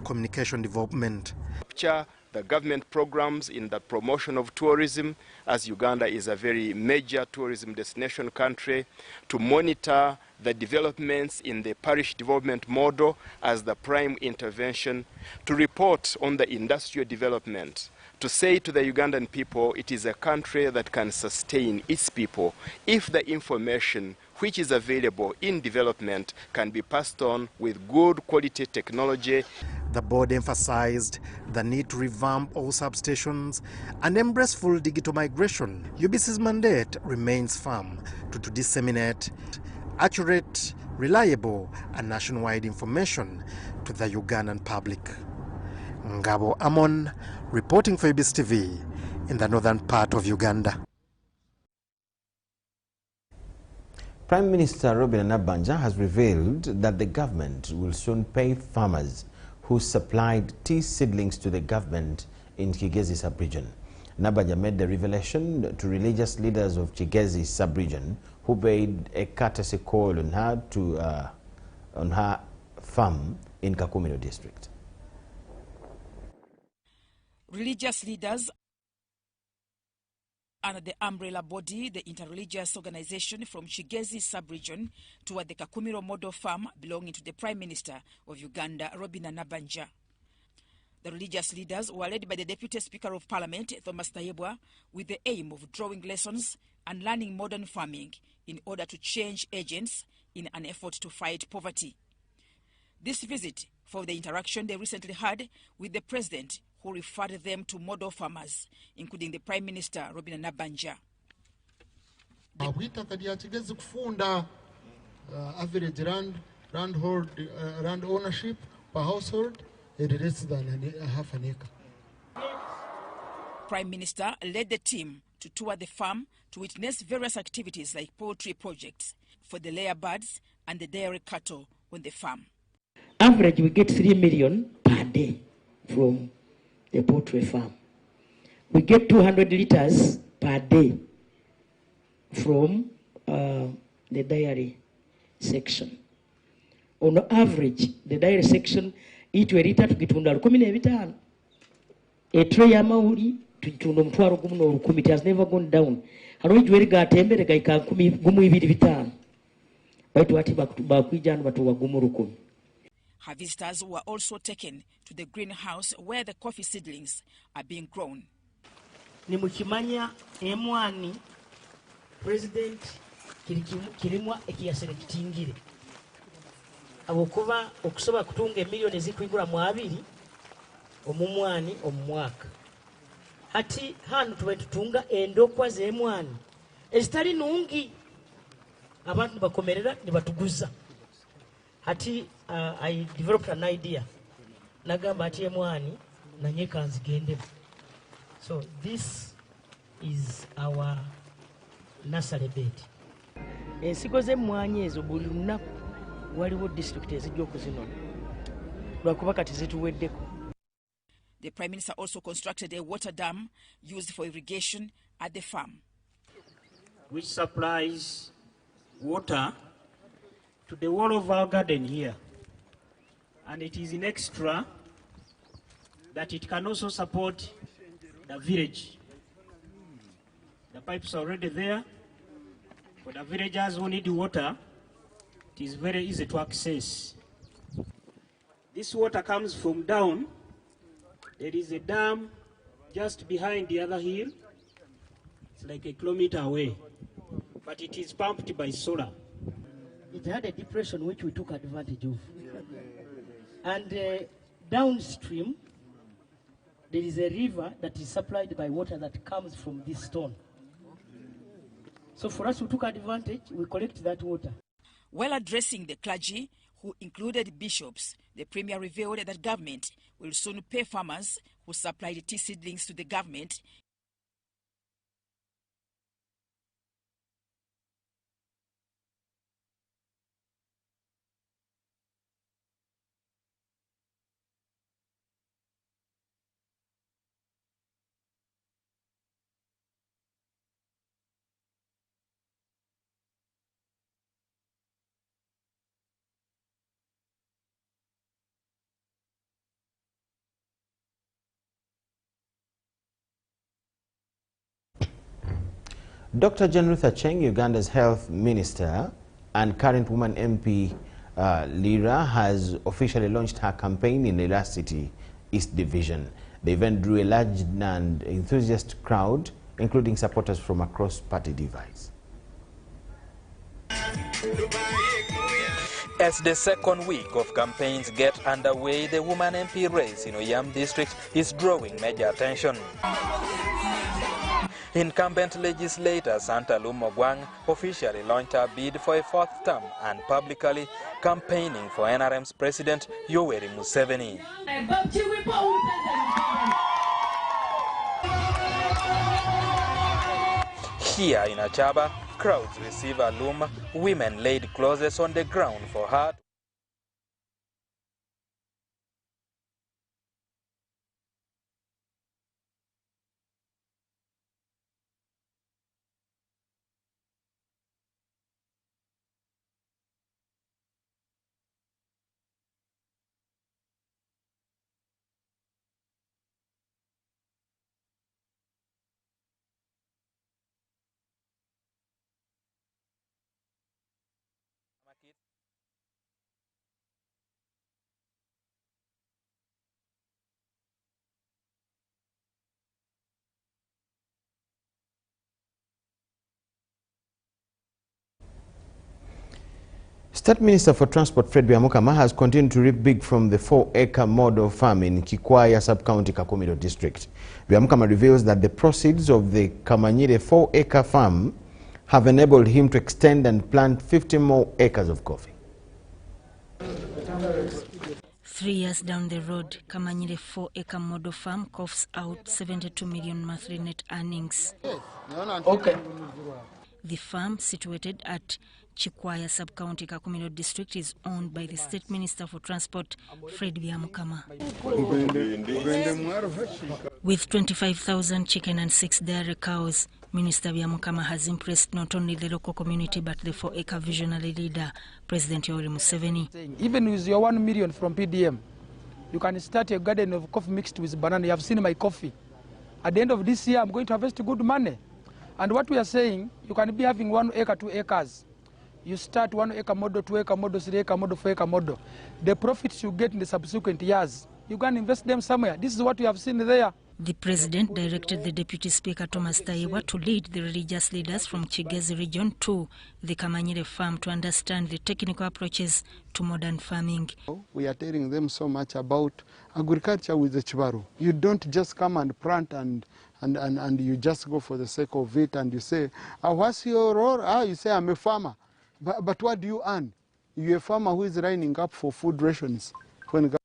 communication development. The government programs in the promotion of tourism, as Uganda is a very major tourism destination country, to monitor the developments in the parish development model as the prime intervention, to report on the industrial development, to say to the Ugandan people it is a country that can sustain its people if the information which is available in development can be passed on with good quality technology. The board emphasized the need to revamp all substations and embrace full digital migration. UBC's mandate remains firm to disseminate accurate, reliable and nationwide information to the Ugandan public. Ngabo Amon, reporting for UBC TV in the northern part of Uganda. Prime Minister Robin Nabanja has revealed that the government will soon pay farmers who supplied tea seedlings to the government in Kigezi sub-region. Nabanja made the revelation to religious leaders of Kigezi sub-region who paid a courtesy call on her farm in Kakumiro district. Religious leaders and the umbrella body, the interreligious organization from Kigezi sub-region toward the Kakumiro model farm belonging to the Prime Minister of Uganda, Robin Nabanja. The religious leaders were led by the Deputy Speaker of Parliament, Thomas Tayebwa, with the aim of drawing lessons and learning modern farming in order to change agents in an effort to fight poverty. This visit for the interaction they recently had with the President, who referred them to model farmers, including the Prime Minister, Robin Nabanja. Average land ownership per household is less than half an acre. Prime Minister led the team to tour the farm to witness various activities like poultry projects for the layer birds and the dairy cattle on the farm. Average, we get 3 million per day from the poultry farm. We get 200 liters per day from the dairy section. On average, the dairy section itwe lita tukitunda 15. A tray ya mauli tukitunda mtwaro 10. It has never gone down. Haro jweri gatembere gaika 12 baitu wati bakwijana batu wa 10. Her visitors were also taken to the greenhouse where the coffee seedlings are being grown. nimukimanya M1 president kirimwa ekiyaselekitingire abokuba okusobola kutunga emiliyoni ezikwigura mu 2 omumwani omumwaka hati hano tuba tutunga endokwa z'emwani ezitali nungi abantu nibakomerera nibatuguza hati I developed an idea nagamba ati emwani nanye kanzigendemu. So this is our nursery bed. Ensigo z'emmwanyi ezo buli lunaku waliwo district ezijja okuzinona lwakuba kati zituweddeko. The Prime Minister also constructed a water dam used for irrigation at the farm, which supplies water to the wall of our garden here. And it is in extra that it can also support the village. The pipes are already there. For the villagers who need water, it is very easy to access. This water comes from down. There is a dam just behind the other hill. It's like a kilometer away, but it is pumped by solar. It had a depression which we took advantage of. And downstream, there is a river that is supplied by water that comes from this stone. So for us, we took advantage, we collect that water. While addressing the clergy, who included bishops, the Premier revealed that government will soon pay farmers who supplied tea seedlings to the government. Dr. Janrutha Cheng, Uganda's health minister and current woman MP Lira, has officially launched her campaign in Lira City East Division. The event drew a large and enthusiastic crowd, including supporters from across party divides. As the second week of campaigns get underway, the woman MP race in Oyam district is drawing major attention. Incumbent legislator Santa Lumogwang officially launched her bid for a 4th term and publicly campaigning for NRM's president Yoweri Museveni. Here in Achaba, crowds receive Alum. Women laid clothes on the ground for her. State Minister for Transport Fred Byamukama has continued to reap big from the 4-acre model farm in Kikwaya Sub-County Kakumiro District. Byamukama reveals that the proceeds of the Kamanyire 4-acre farm have enabled him to extend and plant 50 more acres of coffee. 3 years down the road, Kamanyire 4-acre model farm coughs out 72 million monthly net earnings. Okay. The farm, situated at Chikwaya Sub-County Kakumiro District, is owned by the State Minister for Transport, Fred Byamukama. With 25,000 chicken and 6 dairy cows, Minister Byamukama has impressed not only the local community but the 4-acre visionary leader, President Yoweri Museveni. Even with your 1 million from PDM, you can start a garden of coffee mixed with banana. You have seen my coffee. At the end of this year, I'm going to harvest good money. And what we are saying, you can be having 1 acre, 2 acres. You start 1 acre model, 2 acre model, 3 acre model, 4 acre model. The profits you get in the subsequent years, you can invest them somewhere. This is what we have seen there. The President directed the Deputy Speaker Thomas Taiwa to lead the religious leaders from Chigezi region to the Kamanyire farm to understand the technical approaches to modern farming. We are telling them so much about agriculture with the Chibaru. You don't just come and plant and you just go for the sake of it and you say, what's your role? You say, I'm a farmer. But what do you earn? You're a farmer who is lining up for food rations. When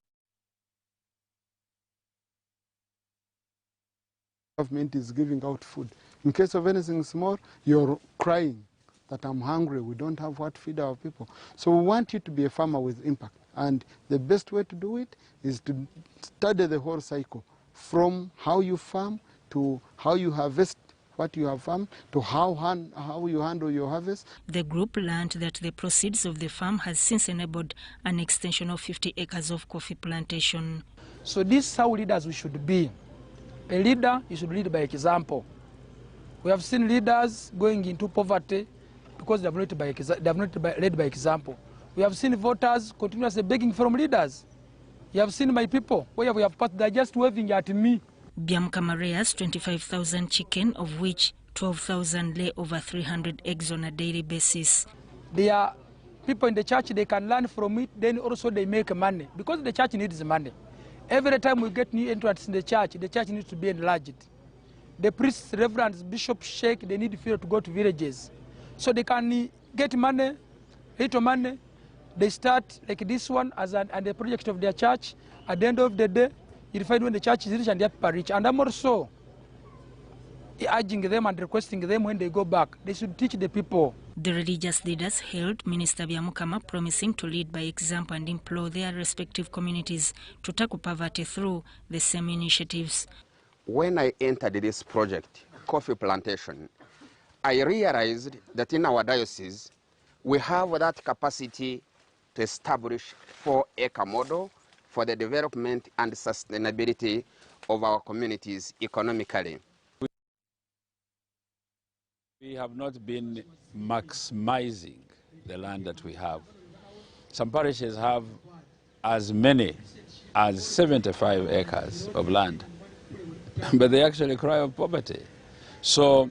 government is giving out food. In case of anything small, you're crying that I'm hungry, we don't have what to feed our people. So we want you to be a farmer with impact. And the best way to do it is to study the whole cycle, from how you farm to how you harvest what you have farmed to how you handle your harvest. The group learned that the proceeds of the farm has since enabled an extension of 50 acres of coffee plantation. So this is how leaders we should be. A leader, you should lead by example. We have seen leaders going into poverty because they have not led by example. We have seen voters continuously begging from leaders. You have seen my people, where we have passed, they're just waving at me. Byamukama rears 25,000 chicken, of which 12,000 lay over 300 eggs on a daily basis. There are people in the church, they can learn from it, then also they make money, because the church needs money. Every time we get new entrants in the church needs to be enlarged. The priests, reverends, bishops, sheikh, they need to go to villages. So they can get money, little money. They start like this one as the project of their church. At the end of the day, you find when the church is rich and the people are rich. And I'm also urging them and requesting them when they go back, they should teach the people. The religious leaders hailed Minister Byamukama, promising to lead by example and implore their respective communities to tackle poverty through the same initiatives. When I entered this project, coffee plantation, I realized that in our diocese, we have that capacity to establish 4-acre model for the development and sustainability of our communities economically. We have not been maximizing the land that we have. Some parishes have as many as 75 acres of land, but they actually cry of poverty. So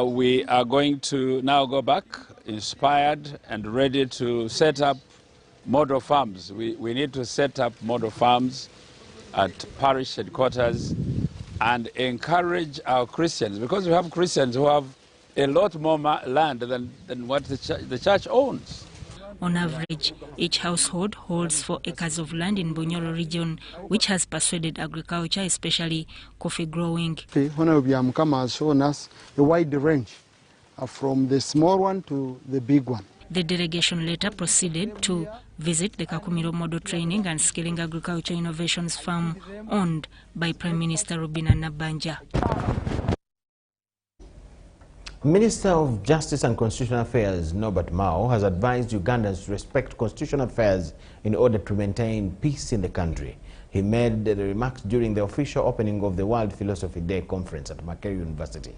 we are going to now go back inspired and ready to set up model farms. We need to set up model farms at parish headquarters and encourage our Christians, because we have Christians who have a lot more land than what the church owns. On average, each household holds 4 acres of land in Bunyoro region, which has persuaded agriculture, especially coffee growing. Honorable Byamukama has shown us a wide range, from the small one to the big one. The delegation later proceeded to visit the Kakumiro Model Training and Scaling Agriculture Innovations Farm owned by Prime Minister Robina Nabanja. Minister of Justice and Constitutional Affairs Norbert Mao has advised Ugandans to respect constitutional affairs in order to maintain peace in the country. He made the remarks during the official opening of the World Philosophy Day conference at Micheal University.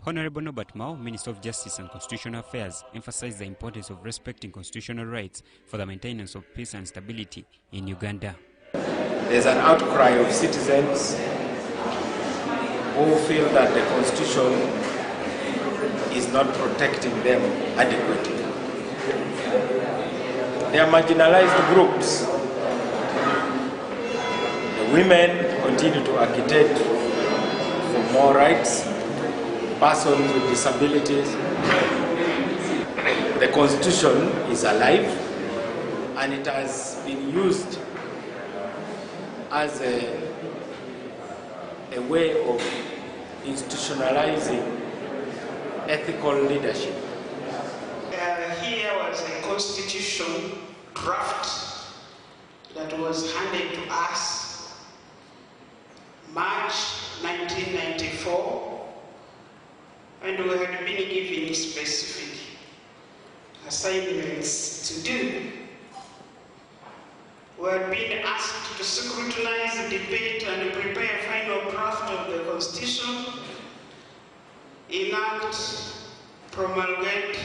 Honorable Norbert Mao, Minister of Justice and Constitutional Affairs, emphasized the importance of respecting constitutional rights for the maintenance of peace and stability in Uganda. There's an outcry of citizens who feel that the Constitution is not protecting them adequately. They are marginalized groups. The women continue to agitate for more rights, persons with disabilities. The Constitution is alive and it has been used as a way of institutionalizing ethical leadership. Here was a constitution draft that was handed to us March 1994, and we had been given specific assignments to do. We had been asked to scrutinize, debate, and prepare a final draft of the Constitution, enact, promulgate,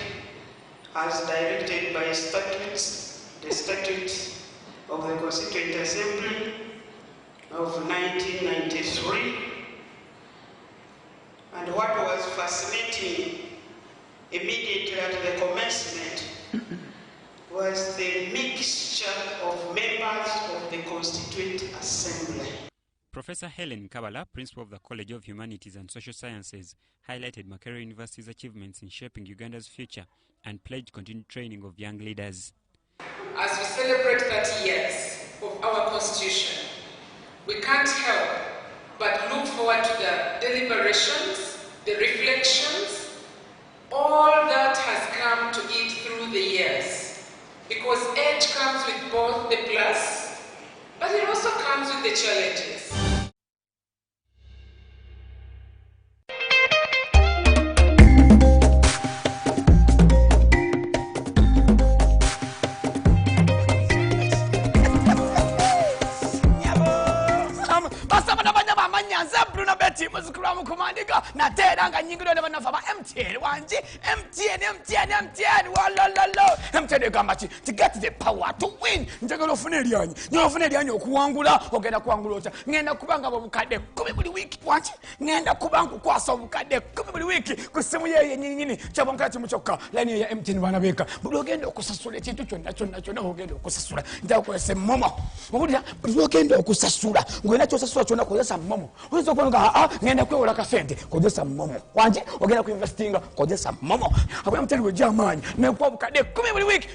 as directed by statutes, the Statute of the Constituent Assembly of 1993. And what was fascinating immediately at the commencement was the mixture of members of the Constituent Assembly. Professor Helen Kabala, Principal of the College of Humanities and Social Sciences, highlighted Makerere University's achievements in shaping Uganda's future and pledged continued training of young leaders. As we celebrate 30 years of our Constitution, we can't help but look forward to the deliberations, the reflections, all that has come to it through the years. Because age comes with both the plus, but it also comes with the challenges. To get the power to win. Njagalo funeliani. Nyo funeliani okuwangula ogenda kuwangulota. Ngenda kubanga obukadde 10 buli wiki wanchi. Ngenda kubangu kwasa obukadde 10 buli wiki kusimu ye nyinyi kyabonka kimuchoka. Line ya MTN bana beka. Buli ogenda okusasula ekintu kyonna ogenda okusasula. Njakwese momo. Obulya buli ogenda okusasula. Ngwena kyosasula kyonna kozesa momo. Oyinza okubanga ngenda kwewola kasente kozesa momo. Wanchi ogenda kuinvestinga kozesa momo. Abwe MTN we jamani. Nekuwa obukadde 10 buli wiki.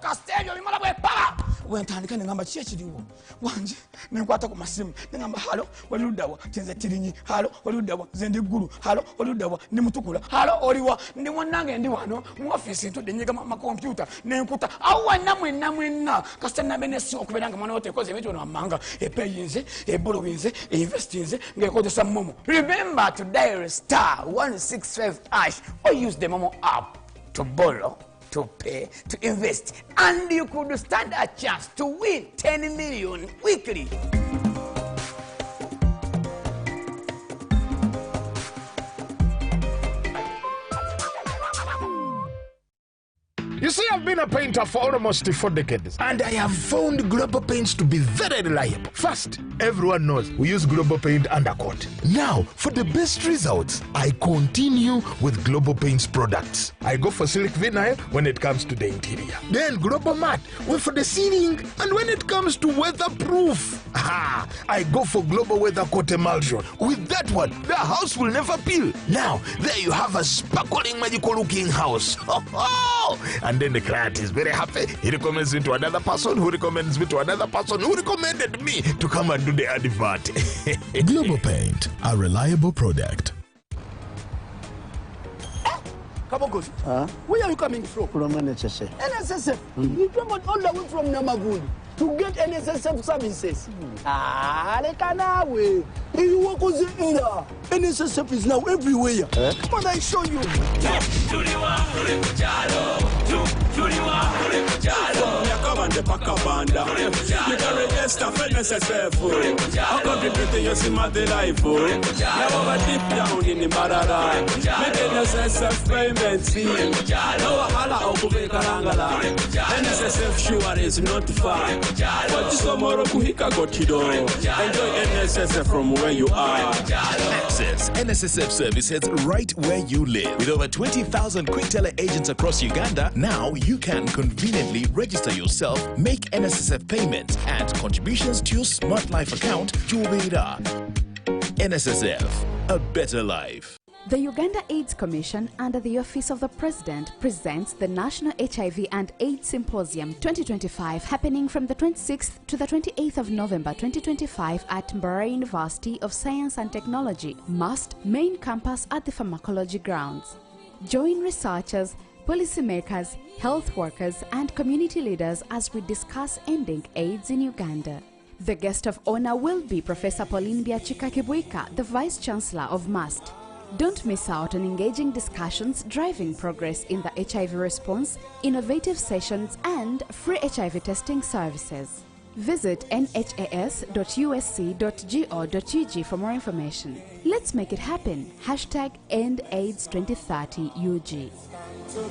Castello imala bwe pa wentandika ngamba kyekiriwo wanje nenkwata ku masimu ngamba halo waludawa tenze tirinyi halo waludawa zende guru halo waludawa ndi mutukula halo oliwa ndi mwanange ndi wano mu office ntudde nyiga ma computer nenkuta awa namwe kasana benesi okuberanga mwana wote koze ebyo no amanga epeyinze ebolowinze investinze ngekozesa momo. Remember to dial *165# or use the Momo app to borrow, to pay, to invest, and you could stand a chance to win 10 million weekly. You see, I've been a painter for almost 4 decades, and I have found Global Paints to be very reliable. First, everyone knows we use Global Paint undercoat. Now, for the best results, I continue with Global Paints products. I go for Silk Vinyl when it comes to the interior. Then Global Matte for the ceiling, and when it comes to weatherproof, I go for Global Weather Coat Emulsion. With that one, the house will never peel. Now, there you have a sparkling, magical-looking house. And then the client is very happy. He recommends me to another person who recommends me to another person who recommended me to come and do the advert. Global Paint, a reliable product. Kabogos, where are you coming from? From NSSF. NSSF? You traveled all the way from Namaguni to get NSSF services. Lekanawe. You work with the era. NSSF is now everywhere. Come on, I show you. Yakabande pakabanda Register for NSSF I'll contribute to your Simade life Never deep down in the Marara Make NSSF payments No wahala okubeka langala NSSF sure is not far But this tomorrow kuhika gotido Enjoy NSSF from where you are. Access NSSF services right where you live. With over 20,000 quick teller agents across Uganda, now you can conveniently register yourself, make NSSF payments and contributions to your Smart Life account to Ubeda. NSSF, a better life. The Uganda AIDS Commission, under the Office of the President, presents the National HIV and AIDS Symposium 2025, happening from the 26th to the 28th of November 2025 at Mbarara University of Science and Technology, MUST, main campus at the Pharmacology Grounds. Join researchers, policymakers, health workers, and community leaders as we discuss ending AIDS in Uganda. The guest of honor will be Professor Pauline Byachika-Kibwika, the Vice Chancellor of MUST. Don't miss out on engaging discussions driving progress in the HIV response, innovative sessions, and free HIV testing services. Visit nhas.usc.go.ug for more information. Let's make it happen. #EndAIDS2030 UG. Ministry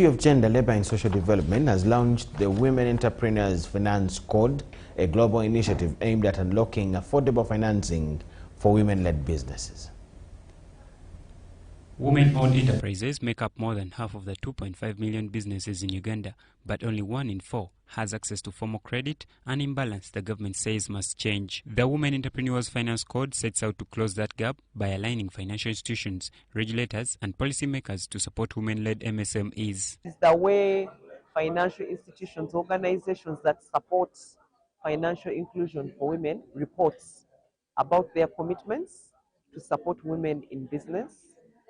of Gender, Labour and Social Development has launched the Women Entrepreneurs Finance Code, a global initiative aimed at unlocking affordable financing for women-led businesses. Women-owned enterprises make up more than half of the 2.5 million businesses in Uganda, but only 1 in 4 has access to formal credit, an imbalance the government says must change. The Women Entrepreneurs Finance Code sets out to close that gap by aligning financial institutions, regulators and policymakers to support women-led MSMEs. It's the way financial institutions, organizations that support financial inclusion for women reports about their commitments to support women in business,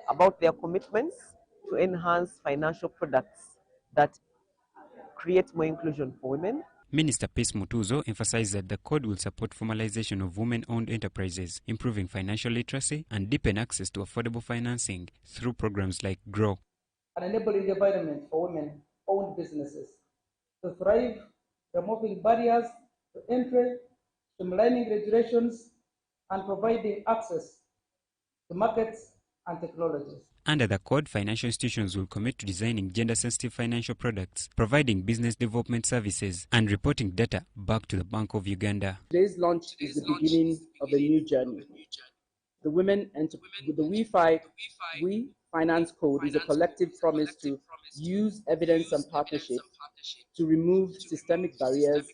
about their commitments to enhance financial products that create more inclusion for women. Minister Peace Mutuzo emphasized that the code will support formalization of women-owned enterprises, improving financial literacy and deepen access to affordable financing through programs like GROW. An enabling environment for women-owned businesses to thrive, removing barriers to entry, streamlining regulations, and providing access to markets and technologies. Under the code, financial institutions will commit to designing gender-sensitive financial products, providing business development services, and reporting data back to the Bank of Uganda. Today's launch is the beginning of a new journey. The We Finance Code is a collective promise to use evidence and partnership to remove systemic barriers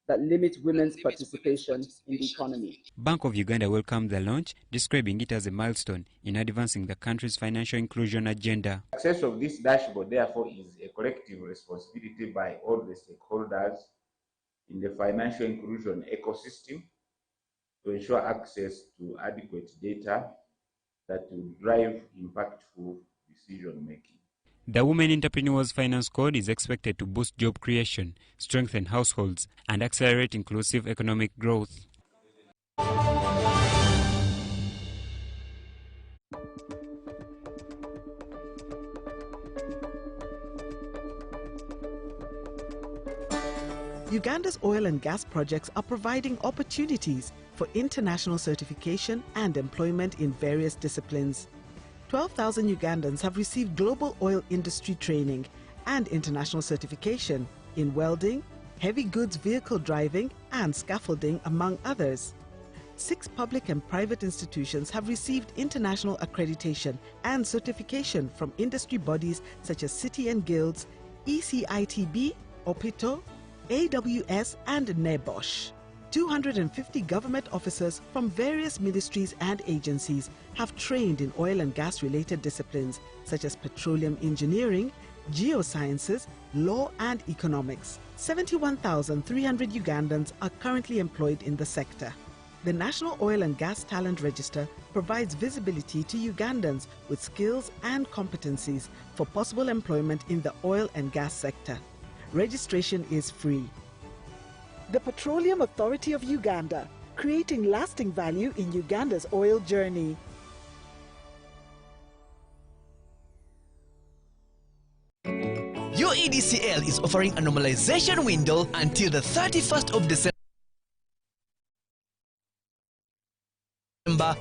that limit women's participation in the economy. Bank of Uganda welcomed the launch, describing it as a milestone in advancing the country's financial inclusion agenda. Success of this dashboard, therefore, is a collective responsibility by all the stakeholders in the financial inclusion ecosystem to ensure access to adequate data that will drive impactful decision-making. The Women Entrepreneurs Finance Code is expected to boost job creation, strengthen households, and accelerate inclusive economic growth. Uganda's oil and gas projects are providing opportunities for international certification and employment in various disciplines. 12,000 Ugandans have received global oil industry training and international certification in welding, heavy goods vehicle driving, and scaffolding, among others. 6 public and private institutions have received international accreditation and certification from industry bodies such as City and Guilds, ECITB, OPITO, AWS, and NEBOSH. 250 government officers from various ministries and agencies have trained in oil and gas-related disciplines such as petroleum engineering, geosciences, law, and economics. 71,300 Ugandans are currently employed in the sector. The National Oil and Gas Talent Register provides visibility to Ugandans with skills and competencies for possible employment in the oil and gas sector. Registration is free. The Petroleum Authority of Uganda, creating lasting value in Uganda's oil journey. UEDCL is offering a normalization window until the 31st of December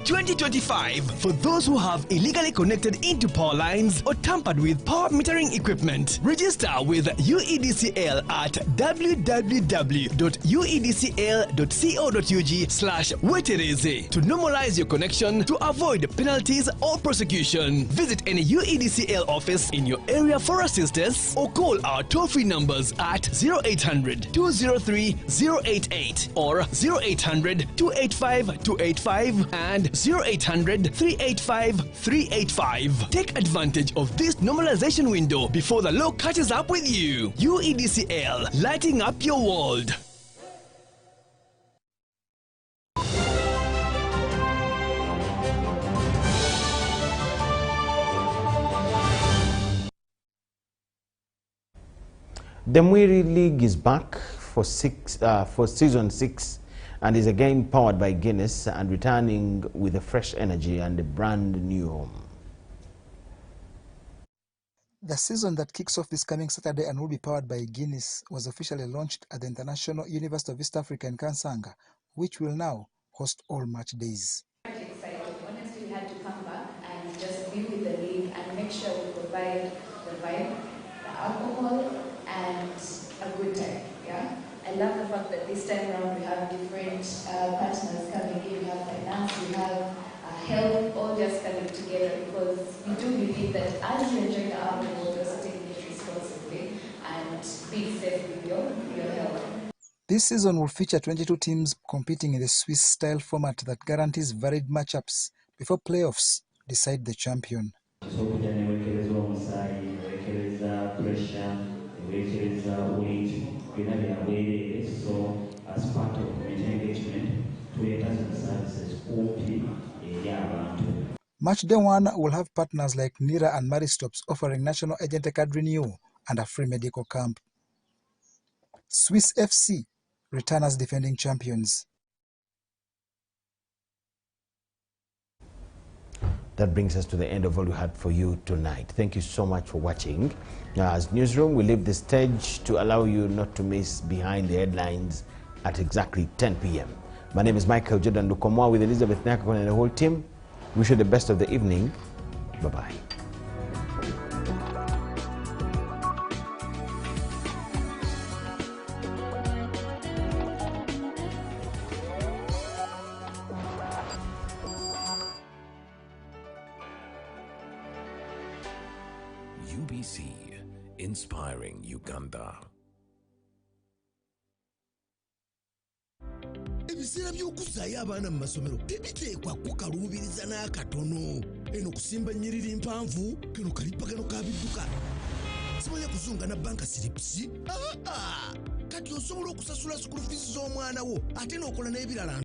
2025 for those who have illegally connected into power lines or tampered with power metering equipment. Register with UEDCL at www.uedcl.co.ug/wetereze to normalize your connection to avoid penalties or prosecution. Visit any UEDCL office in your area for assistance or call our toll-free numbers at 0800 203 088 or 0800 285 285 and 0800 385 385. Take advantage of this normalization window before the law catches up with you. UEDCL, lighting up your world. The Mwiri League is back for season 6 and is again powered by Guinness and returning with a fresh energy and a brand new home. The season that kicks off this coming Saturday and will be powered by Guinness was officially launched at the International University of East Africa in Kansanga, which will now host all match days. Excited. Honestly, we had to come back and just be with the league and make sure we provide the vibe, the alcohol, and a good time. Yeah, I love the fact that this time around we have different partners coming in. We have finance, we have health, all just coming together because we do believe that as you enjoy the alcohol, you also take it responsibly and be safe with your health. This season will feature 22 teams competing in the Swiss-style format that guarantees varied matchups before playoffs decide the champion. As part of community engagement, Match day 1 will have partners like Nira and Maristops offering national agent card renewal and a free medical camp. Swiss FC return as defending champions. That brings us to the end of all we had for you tonight. Thank you so much for watching. Now, as Newsroom, we leave the stage to allow you not to miss Behind the Headlines at exactly 10 p.m. My name is Micheal Jordan Lukomwa with Elizabeth Nakakon and the whole team. Wish you the best of the evening. Bye-bye. UBC, inspiring Uganda. Ebiseera by'okuzaayo abaana mu masomero tebiteekwa kukaluubiriza n'akatono. Eno kusimba nnyiriri mpanvu, kano kalipagano ka bidduka. Simanyi kuzunga na banka siripsi. Kati osobola okusasula school fees z'omwana wo ate n'okola n'ebirala.